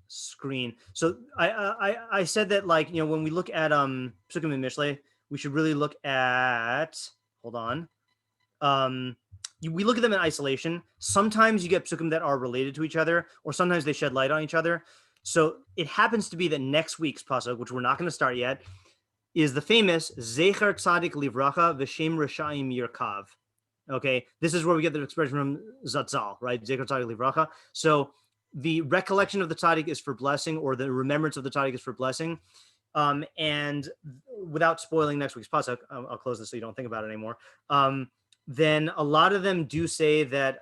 screen. So I said that like, when we look at Pasukim and Mishlei, we should really look at, hold on. We look at them in isolation. Sometimes you get pasukim that are related to each other, or sometimes they shed light on each other. So it happens to be that next week's pasuk, which we're not going to start yet, is the famous Zecher Tzadik Livracha V'Shem Rishayim Yirkav. Okay, this is where we get the expression from Zatzal, right? Zecher Tzadik Livracha. So the recollection of the tzaddik is for blessing, or the remembrance of the tzaddik is for blessing. And without spoiling next week's pasuk, I'll close this so you don't think about it anymore. Then a lot of them do say that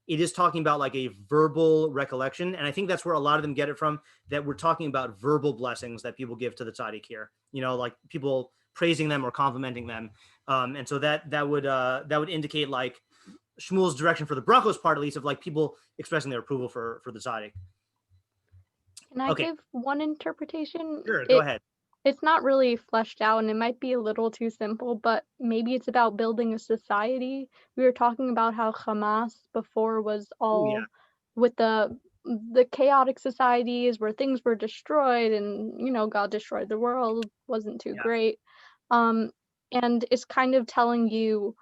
it is talking about like a verbal recollection. And I think that's where a lot of them get it from, that we're talking about verbal blessings that people give to the tzaddik here, like people praising them or complimenting them. And so that would indicate like Shmuel's direction for the brachos part, at least, of like people expressing their approval for the tzaddik. Can I give one interpretation? Sure, go ahead. it's not really fleshed out and it might be a little too simple, but maybe it's about building a society. We were talking about how Hamas before was all with the chaotic societies where things were destroyed and, you know, God destroyed the world, wasn't too great. And it's kind of telling you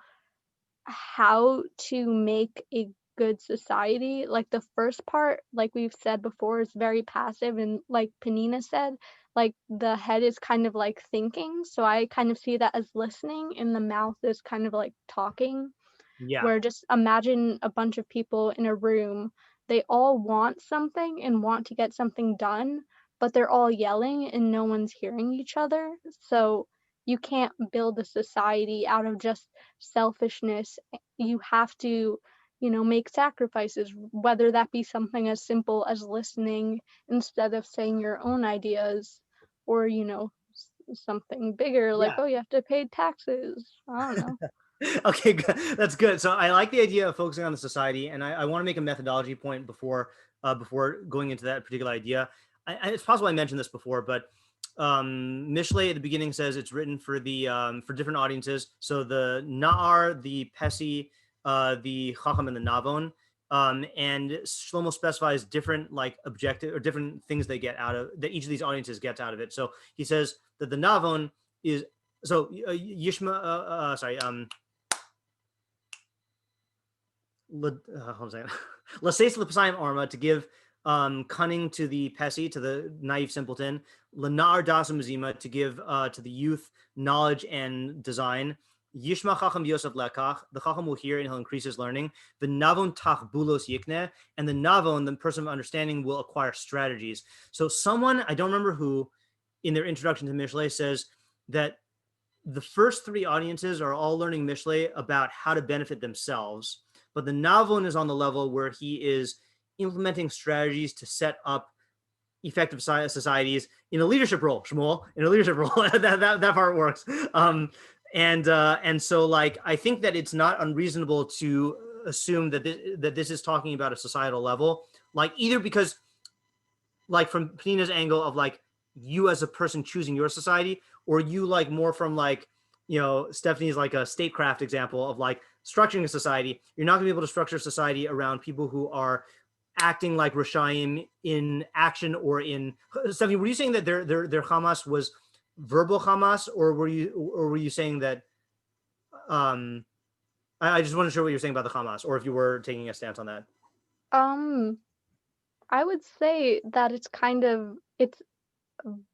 how to make a good society. Like the first part, like we've said before, is very passive, and like Panina said, like the head is kind of like thinking. So I kind of see that as listening, and the mouth is kind of like talking. Where just imagine a bunch of people in a room, they all want something and want to get something done, but they're all yelling and no one's hearing each other. So you can't build a society out of just selfishness. You have to, you know, make sacrifices, whether that be something as simple as listening instead of saying your own ideas, or, you know, something bigger like, oh, you have to pay taxes. I don't know. Okay, good. That's good. So I like the idea of focusing on the society, and I want to make a methodology point before going into that particular idea. It's possible I mentioned this before, but Mishlei at the beginning says it's written for the for different audiences. So the Na'ar, the Pesi, the Chacham, and the Navon. And Shlomo specifies different like objective or different things they get out of that each of these audiences gets out of it. So he says that the Navon is Yishma. Hold on a second. Laseis lepasayim arma, to give cunning to the Pesi, to the naive simpleton. Lanar dasam zima, to give to the youth knowledge and design. Yishma chacham yosef lekach, the chacham will hear and he'll increase his learning. The navon tach bulos yikne, and the navon, the person of understanding, will acquire strategies. So someone, I don't remember who, in their introduction to Mishlei says that the first three audiences are all learning Mishlei about how to benefit themselves. But the Navon is on the level where he is implementing strategies to set up effective societies in a leadership role, Shmuel, in a leadership role. that part works. And so like, I think that it's not unreasonable to assume that this is talking about a societal level, like either because like from Panina's angle of like you as a person choosing your society, or you like more from like, you know, Stephanie's like a statecraft example of like structuring a society. You're not gonna be able to structure society around people who are acting like Rishayim in action or in. Stephanie, were you saying that their Hamas was verbal Hamas, or were you saying that? I just wasn't sure what you're saying about the Hamas, or if you were taking a stance on that. I would say that it's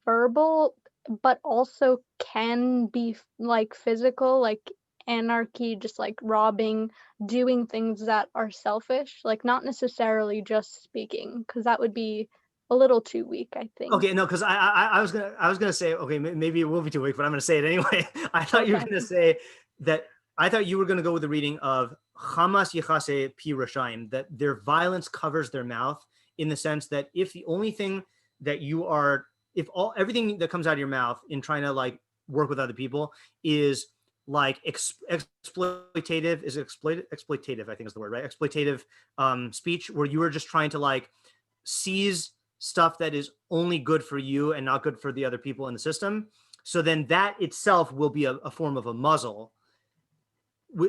verbal, but also can be like physical, like anarchy, just like robbing, doing things that are selfish, like not necessarily just speaking, because that would be a little too weak, I think. Okay, no, because I was gonna say, okay, maybe it will be too weak, but I'm gonna say it anyway. I thought you were gonna say that. I thought you were gonna go with the reading of Hamas Yechase Pi Rashayim, that their violence covers their mouth, in the sense that if the only thing that you are, everything that comes out of your mouth in trying to like work with other people is like exploitative, exploitative, I think is the word, right? Exploitative speech, where you are just trying to like seize stuff that is only good for you and not good for the other people in the system. So then that itself will be a form of a muzzle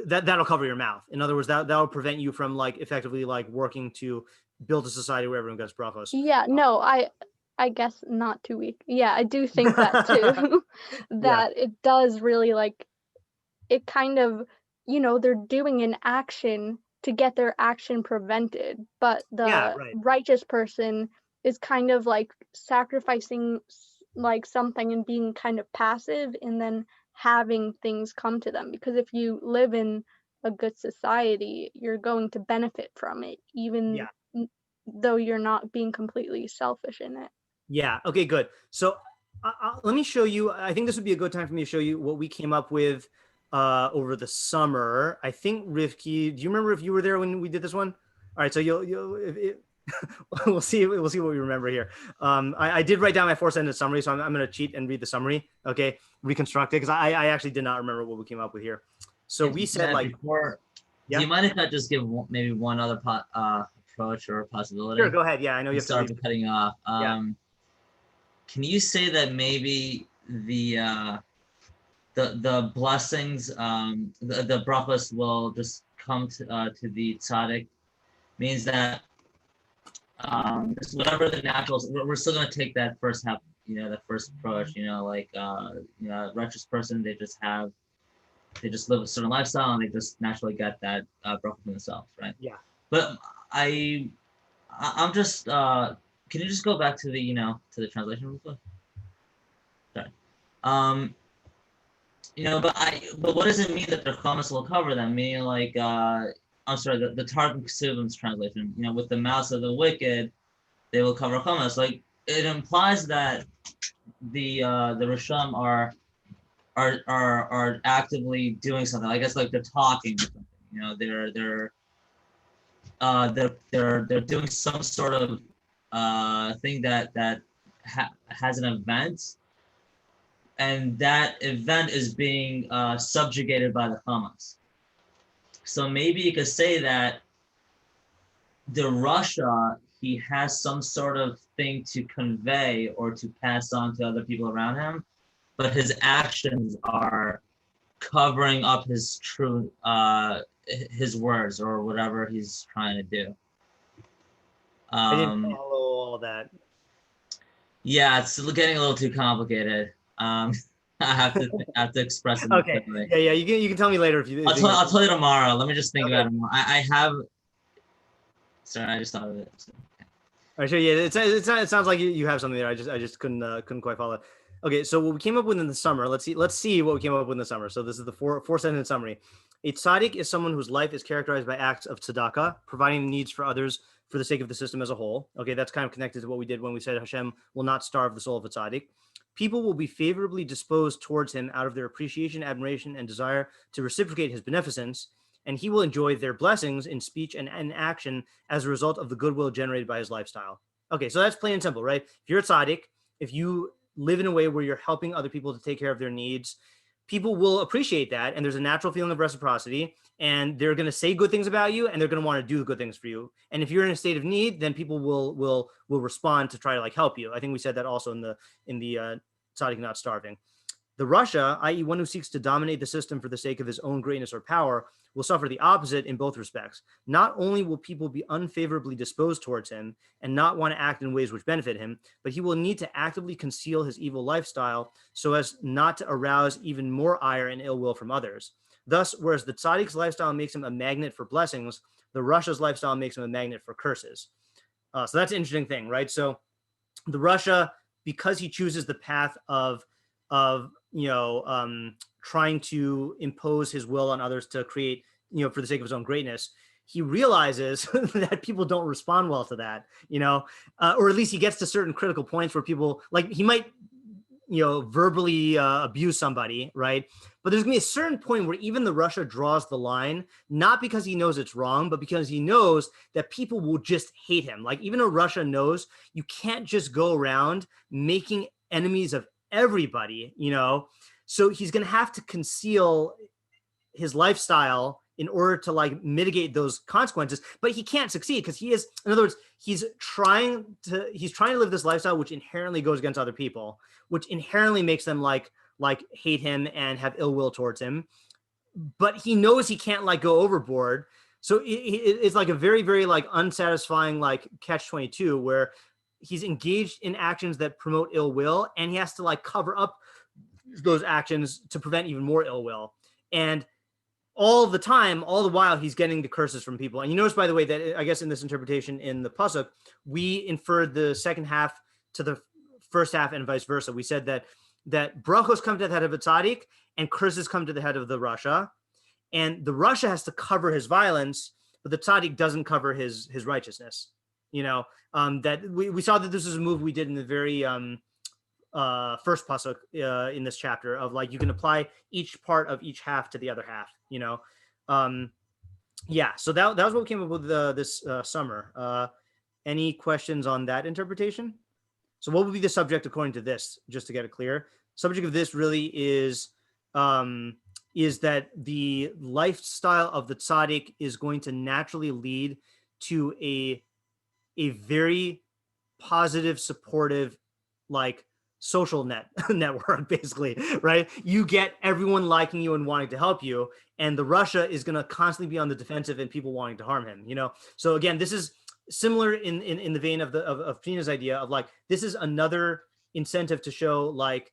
that'll cover your mouth. In other words, that'll prevent you from like effectively like working to build a society where everyone gets brachos. Yeah, no, I guess not too weak. Yeah, I do think that too. That it does really like, it kind of, you know, they're doing an action to get their action prevented, but the righteous person is kind of like sacrificing like something and being kind of passive, and then having things come to them. Because if you live in a good society, you're going to benefit from it, even though you're not being completely selfish in it. Yeah. Okay, good. So let me show you. I think this would be a good time for me to show you what we came up with over the summer. I think Rivki, do you remember if you were there when we did this one? All right, so we'll see what we remember here. I did write down my 4-sentence summary, so I'm going to cheat and read the summary. Okay, reconstruct it, because I actually did not remember what we came up with here. So we said like before. Do you mind if I just give maybe one other approach or possibility? Sure, go ahead. Yeah, I know you have to start cutting off. Can you say that maybe the blessings, the brachas will just come to the tzaddik, means that just whatever the naturals, we're still gonna take that first half, that first approach, like righteous person, they just live a certain lifestyle and they just naturally get that bracha for themselves, right? Yeah. But I'm just can you just go back to the to the translation real quick? Sorry. But what does it mean that their chamas will cover them? Meaning like I'm sorry, the Targum Ksuvim's translation, with the mouths of the wicked, they will cover chamas. Like it implies that the Risham are actively doing something. I guess like they're talking or something. They're doing some sort of thing that has an event, and that event is being subjugated by the chamas. So maybe you could say that the Rasha, he has some sort of thing to convey or to pass on to other people around him, but his actions are covering up his true his words or whatever he's trying to do. I didn't follow all that. Yeah, it's getting a little too complicated. I have to express it. Okay. Quickly. Yeah. You can tell me later if you. I'll tell you tomorrow. Let me just think about it more. I have. Sorry, I just thought of it. So. All right, sure. Yeah, it sounds like you have something there. I just couldn't quite follow. Okay, so what we came up with in the summer. Let's see what we came up with in the summer. So this is the four sentence summary. A tzaddik is someone whose life is characterized by acts of tzedakah, providing needs for others for the sake of the system as a whole. Okay, that's kind of connected to what we did when we said Hashem will not starve the soul of a tzaddik. People will be favorably disposed towards him out of their appreciation, admiration, and desire to reciprocate his beneficence, and he will enjoy their blessings in speech and in action as a result of the goodwill generated by his lifestyle. Okay, so that's plain and simple, right? If you're a tzaddik, if you live in a way where you're helping other people to take care of their needs, people will appreciate that, and there's a natural feeling of reciprocity, and they're going to say good things about you, and they're going to want to do good things for you. And if you're in a state of need, then people will respond to try to like help you. I think we said that also in the tzaddik not starving. The Rasha, i.e. one who seeks to dominate the system for the sake of his own greatness or power, will suffer the opposite in both respects. Not only will people be unfavorably disposed towards him and not want to act in ways which benefit him, but he will need to actively conceal his evil lifestyle so as not to arouse even more ire and ill will from others. Thus, whereas the tzaddik's lifestyle makes him a magnet for blessings, the Rasha's lifestyle makes him a magnet for curses. So that's an interesting thing, right? So the Rasha, because he chooses the path of trying to impose his will on others to create, for the sake of his own greatness, he realizes that people don't respond well to that, or at least he gets to certain critical points where people, like, he might, verbally abuse somebody, right? But there's gonna be a certain point where even the Rasha draws the line, not because he knows it's wrong, but because he knows that people will just hate him. Like, even a Rasha knows you can't just go around making enemies of everybody, so he's going to have to conceal his lifestyle in order to like mitigate those consequences, but he can't succeed because he is, in other words, he's trying to live this lifestyle which inherently goes against other people, which inherently makes them like hate him and have ill will towards him, but he knows he can't like go overboard. So it's like a very, very like unsatisfying like catch-22 where he's engaged in actions that promote ill will, and he has to like cover up those actions to prevent even more ill will. And all the while, he's getting the curses from people. And you notice, by the way, that I guess in this interpretation in the pasuk, we inferred the second half to the first half and vice versa. We said that brachos come to the head of a tzaddik and curses come to the head of the Rasha. And the Rasha has to cover his violence, but the tzaddik doesn't cover his righteousness. That we saw that this is a move we did in the very first pasuk in this chapter of like you can apply each part of each half to the other half. So that was what we came up with this summer. Any questions on that interpretation? So what would be the subject according to this? Just to get it clear, subject of this really is that the lifestyle of the tzaddik is going to naturally lead to a very positive, supportive, like social network, basically, right? You get everyone liking you and wanting to help you, and the Russia is going to constantly be on the defensive and people wanting to harm him, you know? So again, this is similar in the vein of Pina's idea of like, this is another incentive to show like,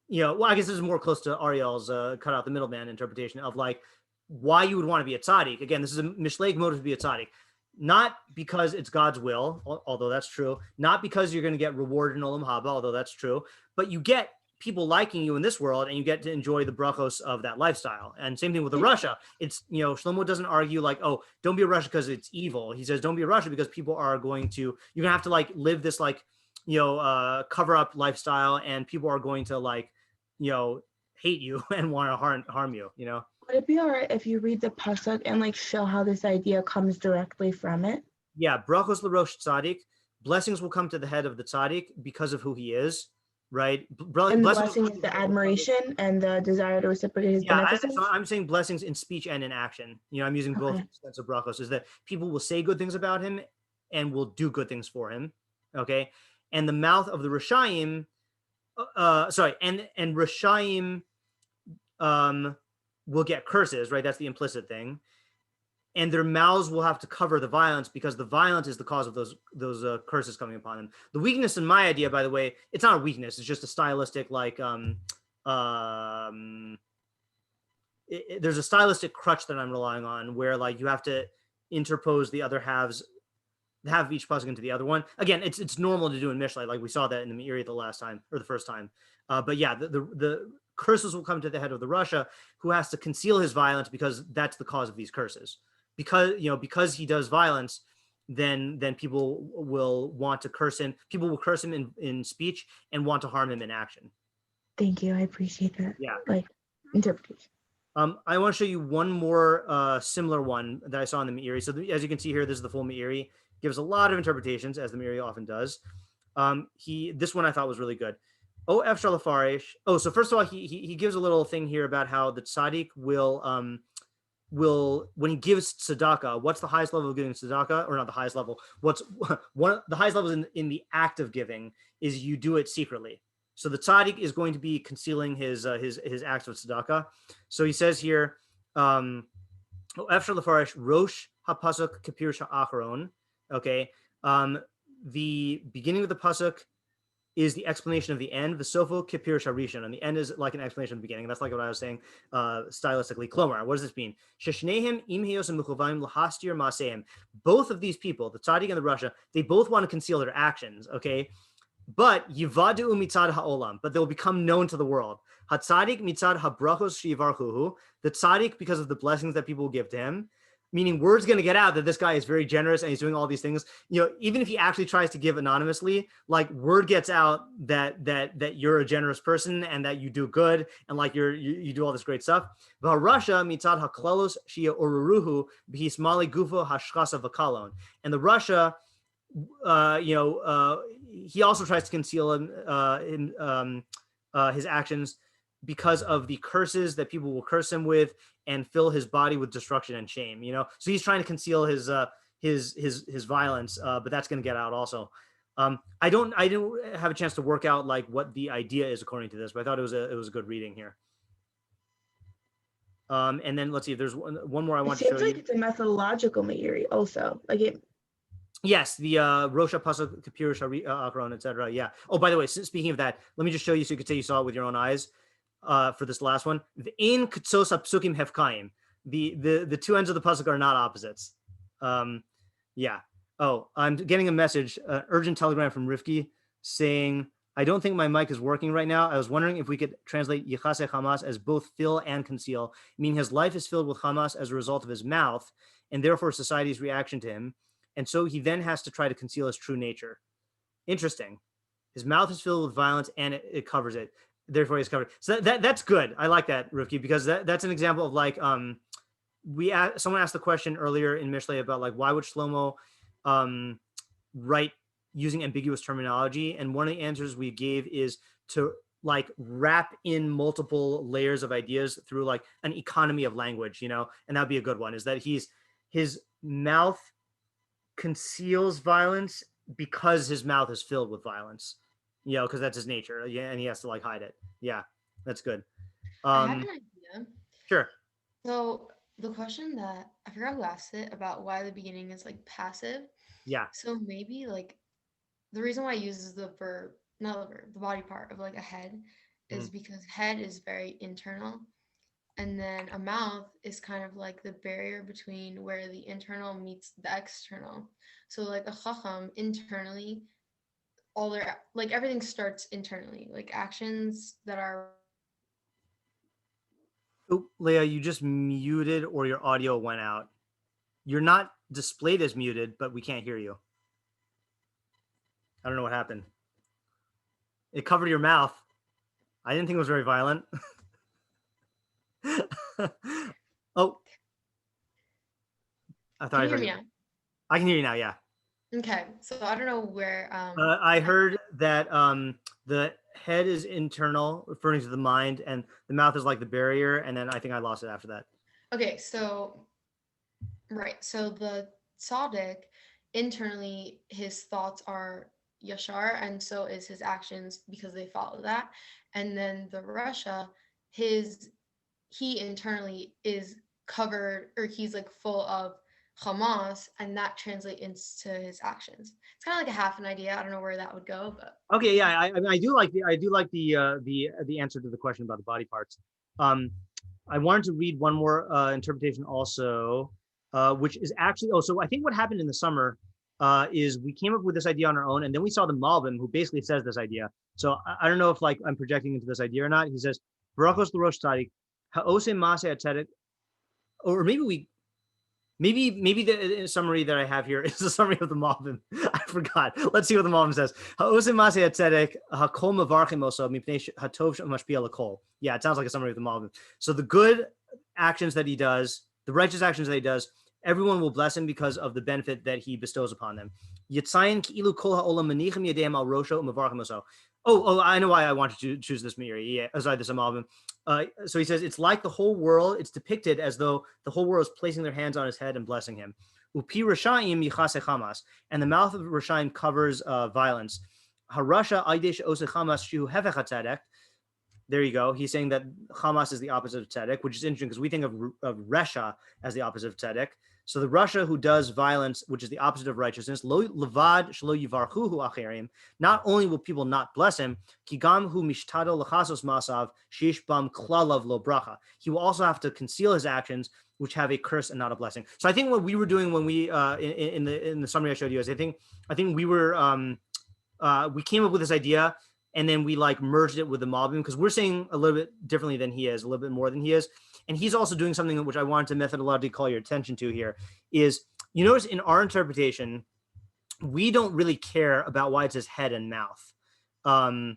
you know, well, I guess this is more close to Ariel's cut out the middleman interpretation of like why you would want to be a tzaddik. Again, this is a Mishlei motive to be a tzaddik. Not because it's God's will, although that's true. Not because you're going to get rewarded in Olam Haba, although that's true. But you get people liking you in this world, and you get to enjoy the brachos of that lifestyle. And same thing with the Russia. It's, you know, Shlomo doesn't argue like, oh, don't be a Russia because it's evil. He says, don't be a Russia because people are going to, you're gonna have to like live this like, you know, cover up lifestyle, and people are going to like, you know, hate you and want to harm you, you know. Would it be all right if you read the pasuk and like show how this idea comes directly from it? Yeah, brachos l'rosh tzaddik. Blessings will come to the head of the tzaddik because of who he is, right? And blessing is the admiration and the desire to reciprocate his benefits. So I'm saying blessings in speech and in action. You know, I'm using both sets of brachos. Is that people will say good things about him and will do good things for him. Okay, and the mouth of the Rishayim, and Rishayim, will get curses, right? That's the implicit thing. And their mouths will have to cover the violence because the violence is the cause of those curses coming upon them. The weakness in my idea, by the way, it's not a weakness. It's just a stylistic, like, there's a stylistic crutch that I'm relying on where like you have to interpose the other halves, half of each pasuk into the other one. Again, it's normal to do in Mishlei, like we saw that in the Meiri the last time or the first time. But yeah, the curses will come to the head of the Russia, who has to conceal his violence because that's the cause of these curses. Because he does violence, then people will want to curse him. People will curse him in speech and want to harm him in action. Thank you. I appreciate that. Yeah. Like interpretation. I want to show you one more similar one that I saw in the Meiri. So as you can see here, this is the full Meiri. Gives a lot of interpretations, as the Meiri often does. This one I thought was really good. Oh, F. Shalafarish. Oh, so first of all, he gives a little thing here about how the tzaddik will when he gives tzedakah, what's the highest level of giving tzedakah, or not the highest level? What's one of the highest levels in the act of giving is you do it secretly. So the tzaddik is going to be concealing his acts of tzedakah. So he says here, F. Shalafarish Rosh HaPasuk Kapir Sha'acharon. Okay, the beginning of the pasuk is the explanation of the end. The sofo kipir sharishon, and the end is like an explanation of the beginning. That's like what I was saying stylistically. Klomar, what does this mean? Sheshnehem im heyosem mechuvayim lahastir maaseim. Both of these people, the tzaddik and the Russia, they both want to conceal their actions. Okay, but yivadu mitzad haolam, but they'll become known to the world. Hatzadik mitzad habrachos shivarchuhu. The tzaddik, because of the blessings that people will give to him. Meaning word's going to get out that this guy is very generous and he's doing all these things. You know, even if he actually tries to give anonymously, like word gets out that you're a generous person and that you do good and like you do all this great stuff. Russia mitzad haklalos shia oruruhu b'hismali gufo hashchasa v'kalon. And the Russia, he also tries to conceal his actions because of the curses that people will curse him with and fill his body with destruction and shame, you know? So he's trying to conceal his violence, but that's going to get out also. I don't have a chance to work out like what the idea is according to this, but I thought it was a good reading here. And then let's see if there's one more I want to show you. It seems like it's a methodological Meiri also. Like it. Yes, the Rosh Pasuk Kapir Akron, etc. Yeah. Oh, by the way, speaking of that, let me just show you so you could say you saw it with your own eyes. For this last one, the in kutsos psukim hefkaim. The two ends of the pasuk are not opposites. Yeah. Oh, I'm getting a message, urgent telegram from Rifki saying, I don't think my mic is working right now. I was wondering if we could translate Yichase Hamas as both fill and conceal, meaning his life is filled with Hamas as a result of his mouth, and therefore society's reaction to him. And so he then has to try to conceal his true nature. Interesting. His mouth is filled with violence and it covers it. Therefore he's covered. So that's good. I like that, Rifki, because that's an example of like someone asked the question earlier in Mishlei about like why would Shlomo write using ambiguous terminology, and one of the answers we gave is to like wrap in multiple layers of ideas through like an economy of language, you know, and that'd be a good one. Is that his mouth conceals violence because his mouth is filled with violence. you know, because that's his nature. Yeah, and he has to like hide it. Yeah, that's good. I have an idea. Sure. So the question that I forgot who asked it about why the beginning is like passive. Yeah. So maybe like the reason why it uses the verb, not the verb, the body part of like a head is because head is very internal. And then a mouth is kind of like the barrier between where the internal meets the external. So like a chacham internally, all their like everything starts internally, like actions that are. Oh, Leah, you just muted or your audio went out. You're not displayed as muted, but we can't hear you. I don't know what happened. It covered your mouth. I didn't think it was very violent. Oh. I thought Can I you hear heard me you. now? I can hear you now, yeah. Okay, so I don't know where. I heard that the head is internal, referring to the mind, and the mouth is like the barrier, and then I think I lost it after that. Okay, so right, so the Tzadik internally, his thoughts are yashar, and so is his actions because they follow that. And then the Rasha, he internally is covered, or he's like full of Hamas, and that translates into his actions. It's kind of like a half an idea. I don't know where that would go, but Okay, yeah, I do like the answer to the question about the body parts. I wanted to read one more interpretation also, which is actually, so I think what happened in the summer is we came up with this idea on our own, and then we saw the Malbim, who basically says this idea. So I don't know if like I'm projecting into this idea or not. He says, Barachos l'rosh Tzadik, ha'ose maseh tzedek, or maybe the summary that I have here is the summary of the Malbim. I forgot. Let's see what the Malbim says. Ha'ose maseh tzedek, ha'kol mevarchim oso mipnei hatov mashpia l'kol. Yeah, it sounds like a summary of the Malbim. So the good actions that he does, the righteous actions that he does, everyone will bless him because of the benefit that he bestows upon them. Yitzayin ki'ilu kol ha'olam manichem yadeim al rosho u'mevarchim oso. Oh, I know why I wanted to choose this Meiri. Yeah, sorry, this Malbim. So he says it's like the whole world. It's depicted as though the whole world is placing their hands on his head and blessing him. Upi Rashaim yichase chamas, and the mouth of Rashaim covers violence. Harasha aidesh ose chamas shu hevech hatzedek. There you go. He's saying that Hamas is the opposite of Tzedek, which is interesting because we think of Resha as the opposite of Tzedek. So the Rasha who does violence, which is the opposite of righteousness, lo levad shelo yivarchuhu acherim. Not only will people not bless him, kigam hu mishtado lechasos masav sheish bam klalav lo bracha. He will also have to conceal his actions, which have a curse and not a blessing. So I think what we were doing when we in the summary I showed you is I think we were we came up with this idea. And then we like merged it with the Malbim because we're saying a little bit differently than he is, a little bit more than he is. And he's also doing something which I wanted to methodologically call your attention to here is, you notice in our interpretation, we don't really care about why it says head and mouth.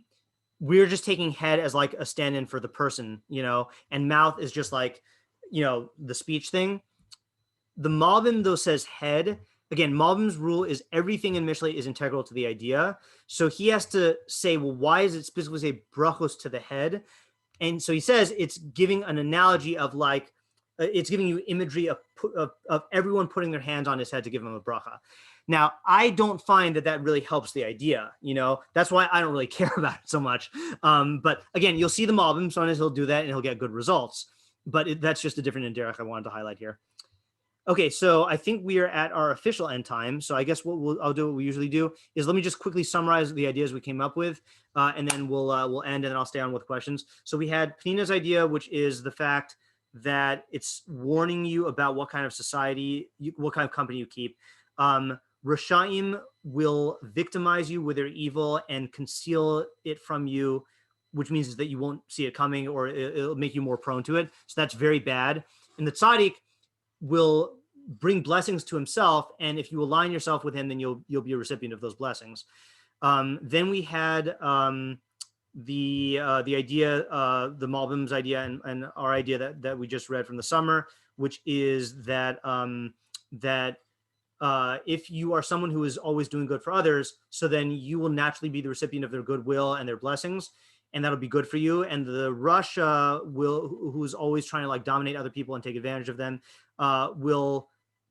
We're just taking head as like a stand-in for the person, you know, and mouth is just like, you know, the speech thing. The Malbim though says head. Again, Malbim's rule is everything in Mishlei is integral to the idea. So he has to say, well, why does it specifically say brachos to the head? And so he says it's giving an analogy of like, it's giving you imagery of everyone putting their hands on his head to give him a bracha. Now, I don't find that really helps the idea, you know, that's why I don't really care about it so much. But again, you'll see the Malbim, sometimes he'll do that and he'll get good results. But that's just a different inderech I wanted to highlight here. Okay, so I think we are at our official end time. So I guess I'll do what we usually do is let me just quickly summarize the ideas we came up with, and then we'll end, and then I'll stay on with questions. So we had Penina's idea, which is the fact that it's warning you about what kind of society, what kind of company you keep. Rashaim will victimize you with their evil and conceal it from you, which means that you won't see it coming, or it'll make you more prone to it. So that's very bad. And the Tzadik will bring blessings to himself, and if you align yourself with him, then you'll be a recipient of those blessings. Then we had the idea, the Malbim's idea, and our idea that we just read from the summer, which is that if you are someone who is always doing good for others, so then you will naturally be the recipient of their goodwill and their blessings, and that'll be good for you. And the Rasha who's always trying to like dominate other people and take advantage of them,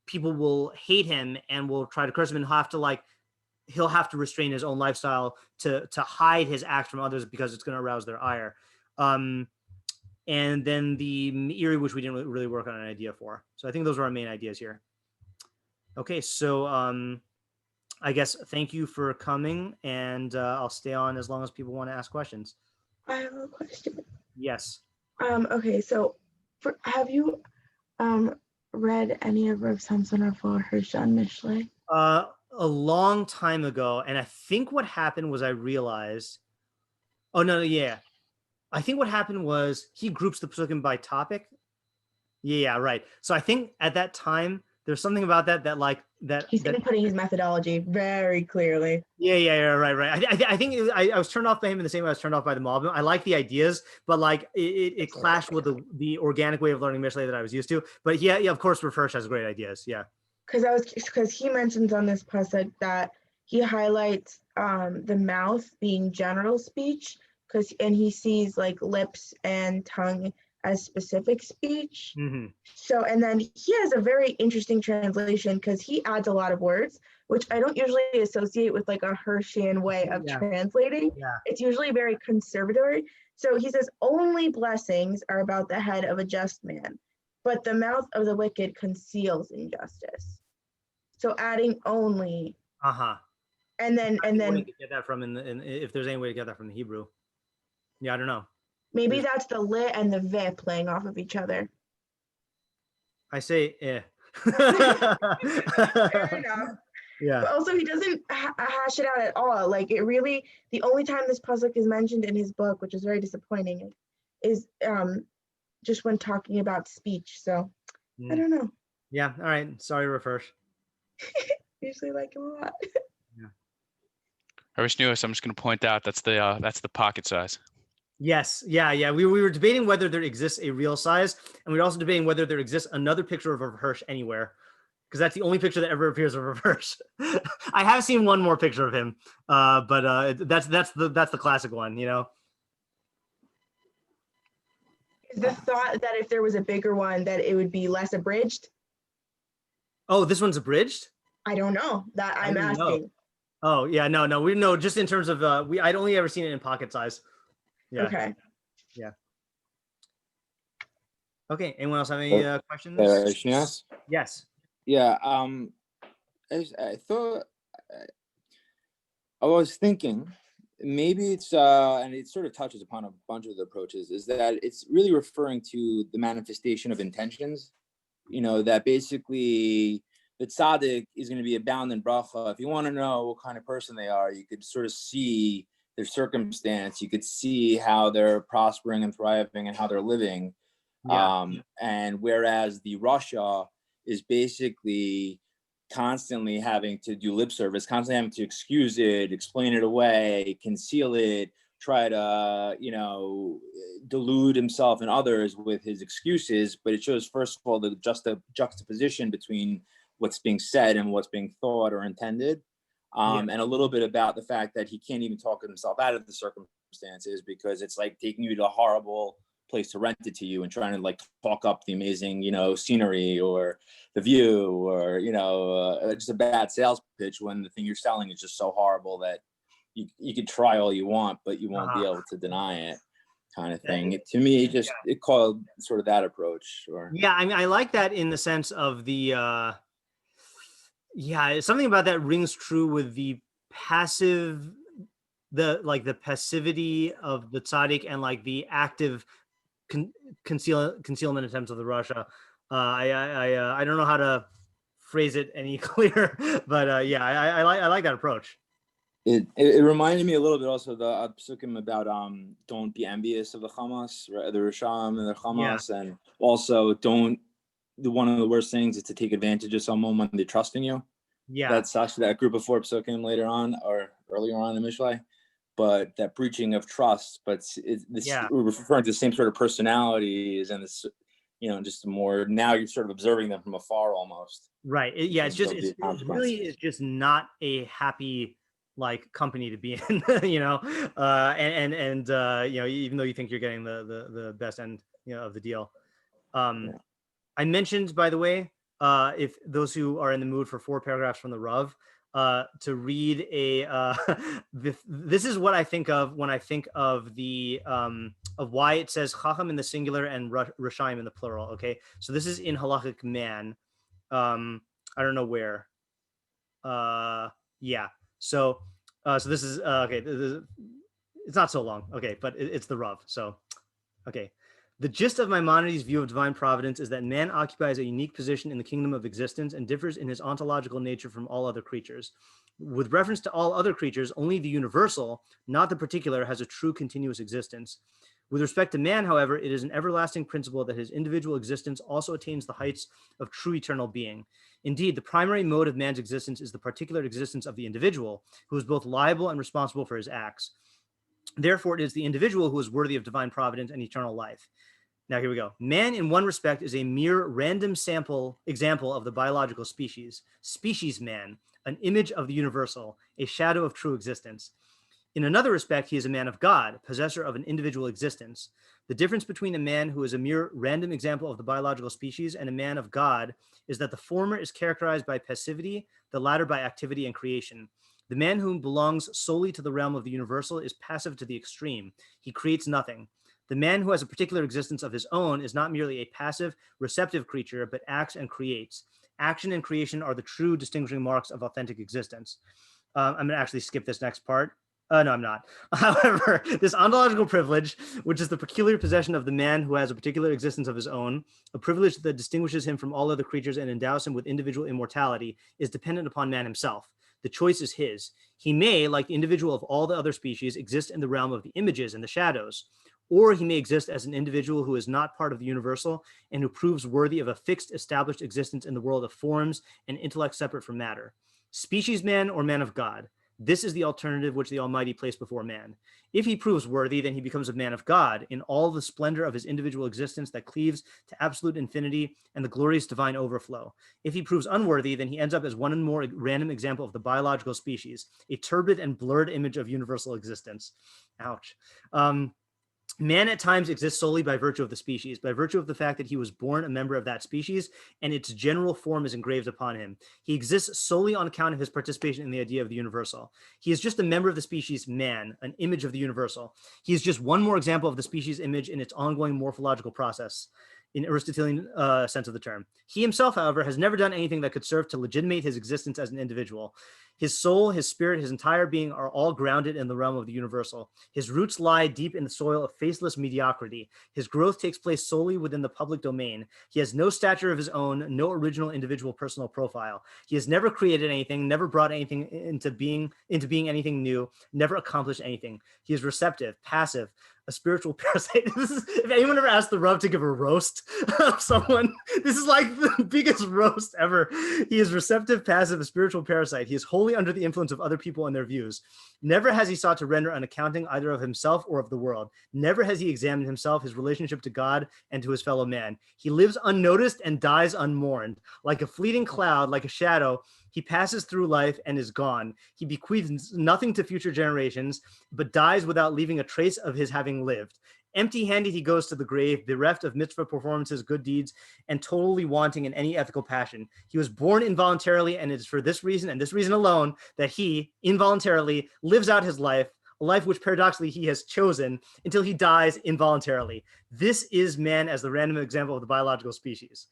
people will hate him and will try to curse him and have to like he'll have to restrain his own lifestyle to hide his acts from others because it's going to arouse their ire. And then the Meiri, which we didn't really work on an idea for. So I think those are our main ideas here. Okay, so I guess thank you for coming, and I'll stay on as long as people want to ask questions. I have a question. Yes. Okay, so have you read any of Rav Samson Raphael Hirsch on Mishlei? A long time ago, and I think what happened was I realized. Oh no, yeah. I think what happened was he groups the pasukim by topic. Yeah, right. So I think at that time there's something about that He's been putting his methodology very clearly. Yeah, right. I think I was turned off by him in the same way I was turned off by the mob. I like the ideas, but like it clashed with the organic way of learning Mishlei that I was used to. But yeah, of course, Rav Hirsch has great ideas. Yeah. Because he mentions on this pasuk that he highlights the mouth being general speech, and he sees like lips and tongue as specific speech. Mm-hmm. So, and then he has a very interesting translation because he adds a lot of words, which I don't usually associate with like a Hirschian way of translating. Yeah. It's usually very conservatory. So he says, only blessings are about the head of a just man, but the mouth of the wicked conceals injustice. So adding only. And then get that from if there's any way to get that from the Hebrew. Yeah, I don't know. Maybe that's the lit and the ve playing off of each other. I say Fair enough. Yeah. But also, he doesn't hash it out at all. Like it really, the only time this pasuk is mentioned in his book, which is very disappointing, is just when talking about speech. So I don't know. Yeah. All right. Sorry, Rav Hirsch. Usually like him a lot. I wish knew this. I'm just going to point out that's the pocket size. Yes. Yeah. We were debating whether there exists a real size, and we were also debating whether there exists another picture of Rav Hirsch anywhere, because that's the only picture that ever appears of Rav Hirsch. I have seen one more picture of him, but that's the classic one, you know. Is the thought that if there was a bigger one, that it would be less abridged? Oh, this one's abridged? I don't know. That I'm asking. Know. Oh yeah, no. We know just in terms of I'd only ever seen it in pocket size. Yeah. Okay. Yeah. Okay. Anyone else have any questions? Yes. Yeah. I thought I was thinking maybe it's and it sort of touches upon a bunch of the approaches, is that it's really referring to the manifestation of intentions. You know, that basically the Tzadik is going to be abound in Brachah. If you want to know what kind of person they are, you could sort of see their circumstance. You could see how they're prospering and thriving and how they're living. Yeah. And whereas the Rasha is basically constantly having to do lip service, constantly having to excuse it, explain it away, conceal it, try to, delude himself and others with his excuses. But it shows, first of all, the juxtaposition between what's being said and what's being thought or intended. And a little bit about the fact that he can't even talk himself out of the circumstances because it's like taking you to a horrible place to rent it to you and trying to like talk up the amazing, scenery or the view or, just a bad sales pitch when the thing you're selling is just so horrible that you could try all you want, but you won't be able to deny it, kind of thing. To me, it called sort of that approach. Or yeah, I mean, I like that in the sense of the something about that rings true with the passive, the passivity of the Tzadik and like the active concealment attempts of the Rasha. I don't know how to phrase it any clearer, but I like that approach. It reminded me a little bit also of the pasukim about don't be envious of the Hamas, right? The Risham and the Hamas, and also one of the worst things is to take advantage of someone when they're trusting you. Yeah, that's actually that group of 4 pasukim later on or earlier on in Mishlei, but that breaching of trust. But we're referring to the same sort of personalities and this, just more. Now you're sort of observing them from afar almost. Right. It's just not a happy like company to be in, and even though you think you're getting the best end of the deal. I mentioned, by the way, if those who are in the mood for 4 paragraphs from the Rav, to read a this is what I think of when I think of the of why it says Chacham in the singular and Rishayim in the plural. Okay, so this is in Halakhic Man. I don't know where. Yeah. So so this is okay. It's not so long. Okay, but it's the Rav. So okay. The gist of Maimonides' view of divine providence is that man occupies a unique position in the kingdom of existence and differs in his ontological nature from all other creatures. With reference to all other creatures, only the universal, not the particular, has a true continuous existence. With respect to man, however, it is an everlasting principle that his individual existence also attains the heights of true eternal being. Indeed, the primary mode of man's existence is the particular existence of the individual, who is both liable and responsible for his acts. Therefore, it is the individual who is worthy of divine providence and eternal life. Now, here we go. Man, in one respect, is a mere random example of the biological species. Species man, an image of the universal, a shadow of true existence. In another respect, he is a man of God, possessor of an individual existence. The difference between a man who is a mere random example of the biological species and a man of God is that the former is characterized by passivity, the latter by activity and creation. The man who belongs solely to the realm of the universal is passive to the extreme. He creates nothing. The man who has a particular existence of his own is not merely a passive, receptive creature, but acts and creates. Action and creation are the true distinguishing marks of authentic existence. I'm going to actually skip this next part. No, I'm not. However, this ontological privilege, which is the peculiar possession of the man who has a particular existence of his own, a privilege that distinguishes him from all other creatures and endows him with individual immortality, is dependent upon man himself. The choice is his. He may, like the individual of all the other species, exist in the realm of the images and the shadows, or he may exist as an individual who is not part of the universal and who proves worthy of a fixed, established existence in the world of forms and intellect separate from matter. Species man or man of God. This is the alternative which the Almighty placed before man. If he proves worthy, then he becomes a man of God in all the splendor of his individual existence that cleaves to absolute infinity and the glorious divine overflow. If he proves unworthy, then he ends up as one and more random example of the biological species, a turbid and blurred image of universal existence. Ouch. Man at times exists solely by virtue of the species, by virtue of the fact that he was born a member of that species and its general form is engraved upon him. He exists solely on account of his participation in the idea of the universal. He is just a member of the species man, an image of the universal. He is just one more example of the species image in its ongoing morphological process, in Aristotelian sense of the term. He himself, however, has never done anything that could serve to legitimate his existence as an individual. His soul, his spirit, his entire being are all grounded in the realm of the universal. His roots lie deep in the soil of faceless mediocrity. His growth takes place solely within the public domain. He has no stature of his own, no original individual personal profile. He has never created anything, never brought anything into being anything new, never accomplished anything. He is receptive, passive, a spiritual parasite. If anyone ever asked the Rav to give a roast of someone, this is like the biggest roast ever. He is receptive, passive, a spiritual parasite. He is wholly under the influence of other people and their views. Never has he sought to render an accounting either of himself or of the world. Never has he examined himself, his relationship to God and to his fellow man. He lives unnoticed and dies unmourned. Like a fleeting cloud, like a shadow, he passes through life and is gone. He bequeaths nothing to future generations, but dies without leaving a trace of his having lived. Empty-handed he goes to the grave, bereft of mitzvah performances, good deeds, and totally wanting in any ethical passion. He was born involuntarily, and it is for this reason and this reason alone that he, involuntarily, lives out his life, a life which paradoxically he has chosen until he dies involuntarily. This is man as the random example of the biological species.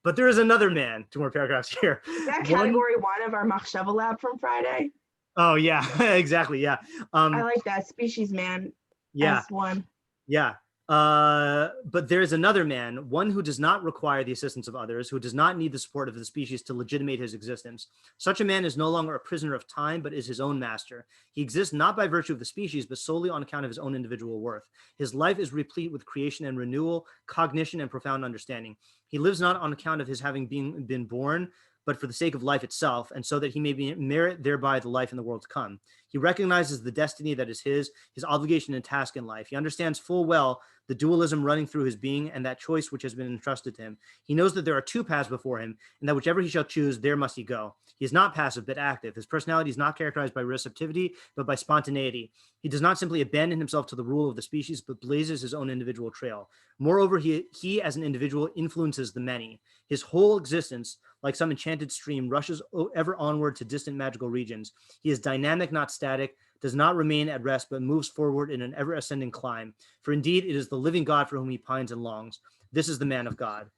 But there is another man, 2 more paragraphs here. Is that category 1 of our Machshava lab from Friday? Oh, yeah, exactly, yeah. I like that, species man. Yeah. S1. Yeah. But there is another man, one who does not require the assistance of others, who does not need the support of the species to legitimate his existence. Such a man is no longer a prisoner of time, but is his own master. He exists not by virtue of the species, but solely on account of his own individual worth. His life is replete with creation and renewal, cognition and profound understanding. He lives not on account of his having been born, but for the sake of life itself, and so that he may merit thereby the life in the world to come. He recognizes the destiny that is his obligation and task in life. He understands full well the dualism running through his being, and that choice which has been entrusted to him. He knows that there are two paths before him, and that whichever he shall choose, there must he go. He is not passive, but active. His personality is not characterized by receptivity, but by spontaneity. He does not simply abandon himself to the rule of the species, but blazes his own individual trail. Moreover, he as an individual influences the many. His whole existence, like some enchanted stream, rushes ever onward to distant magical regions. He is dynamic, not static, does not remain at rest, but moves forward in an ever ascending climb. For indeed, it is the living God for whom he pines and longs. This is the man of God.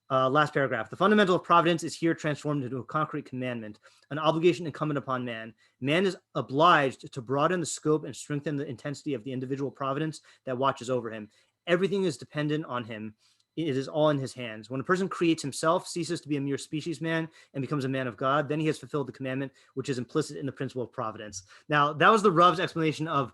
Last paragraph. The fundamental of providence is here transformed into a concrete commandment, an obligation incumbent upon man. Man is obliged to broaden the scope and strengthen the intensity of the individual providence that watches over him. Everything is dependent on him. It is all in his hands. When a person creates himself, ceases to be a mere species man, and becomes a man of God, then he has fulfilled the commandment, which is implicit in the principle of providence. Now, that was the Rav's explanation of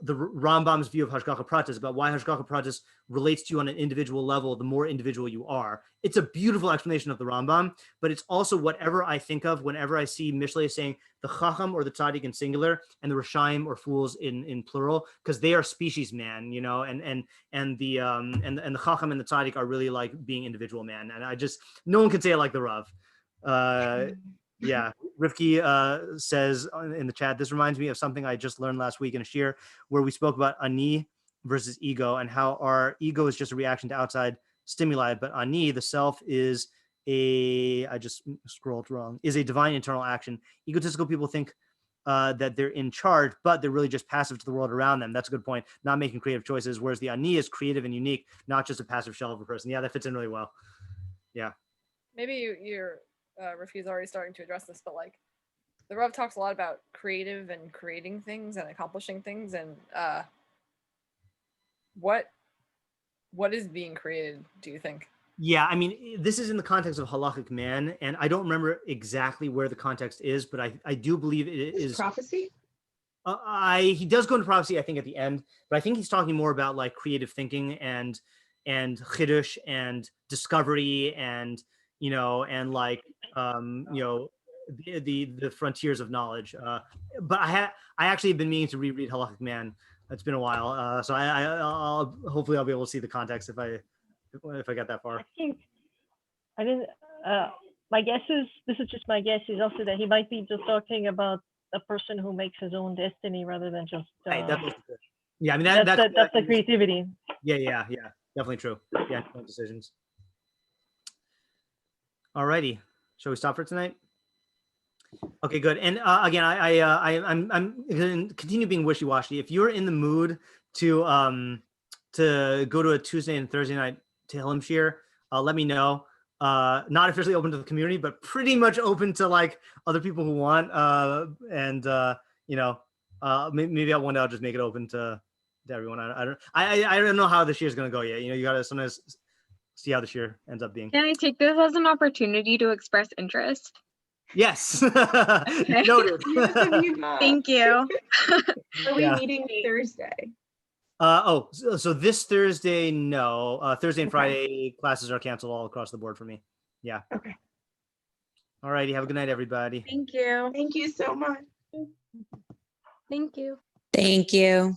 the Rambam's view of Hashgacha Pratis, about why Hashgacha Pratis relates to you on an individual level, the more individual you are. It's a beautiful explanation of the Rambam, but it's also whatever I think of whenever I see Mishlei saying the Chacham or the Tzadik in singular and the Rishaim or fools in plural, because they are species man, you know, and the Chacham and the Tzadik are really like being individual man. And I just, no one can say it like the Rav. Yeah, Rivki says in the chat, this reminds me of something I just learned last week in a shiur where we spoke about ani versus ego and how our ego is just a reaction to outside stimuli, but ani, the self, is I just scrolled wrong, is a divine internal action. Egotistical people think that they're in charge, but they're really just passive to the world around them. That's a good point. Not making creative choices, whereas the ani is creative and unique, not just a passive shell of a person. Yeah, that fits in really well. Yeah. Maybe you're Rafi's already starting to address this, but like the Rav talks a lot about creative and creating things and accomplishing things, and what is being created, do you think? Yeah, I mean, this is in the context of Halakhic Man, and I don't remember exactly where the context is, but I do believe it is prophecy. He does go into prophecy, I think, at the end, but I think he's talking more about like creative thinking and chidush and discovery and and like the frontiers of knowledge. But I actually have been meaning to reread Halakhic Man. It's been a while, so I'll hopefully I'll be able to see the context if I got that far. I think I didn't. My guess is, this is just my guess, is also that he might be just talking about a person who makes his own destiny rather than just. Right, yeah, I mean that's the creativity. Yeah, definitely true. Yeah, decisions. Alrighty, shall we stop for tonight? Okay, good. And again, I'm going to continue being wishy-washy. If you're in the mood to go to a Tuesday and Thursday night Tehillim shiur, let me know. Not officially open to the community, but pretty much open to like other people who want. Maybe one day I'll just make it open to everyone. I don't know how the shiur is going to go yet. You got to sometimes see how the shiur ends up being. Can I take this as an opportunity to express interest? Yes. Noted. Thank you. Are we meeting Thursday? So this Thursday, no. Thursday and Friday classes are canceled all across the board for me. Yeah. Okay. All righty. Have a good night, everybody. Thank you. Thank you so much. Thank you. Thank you.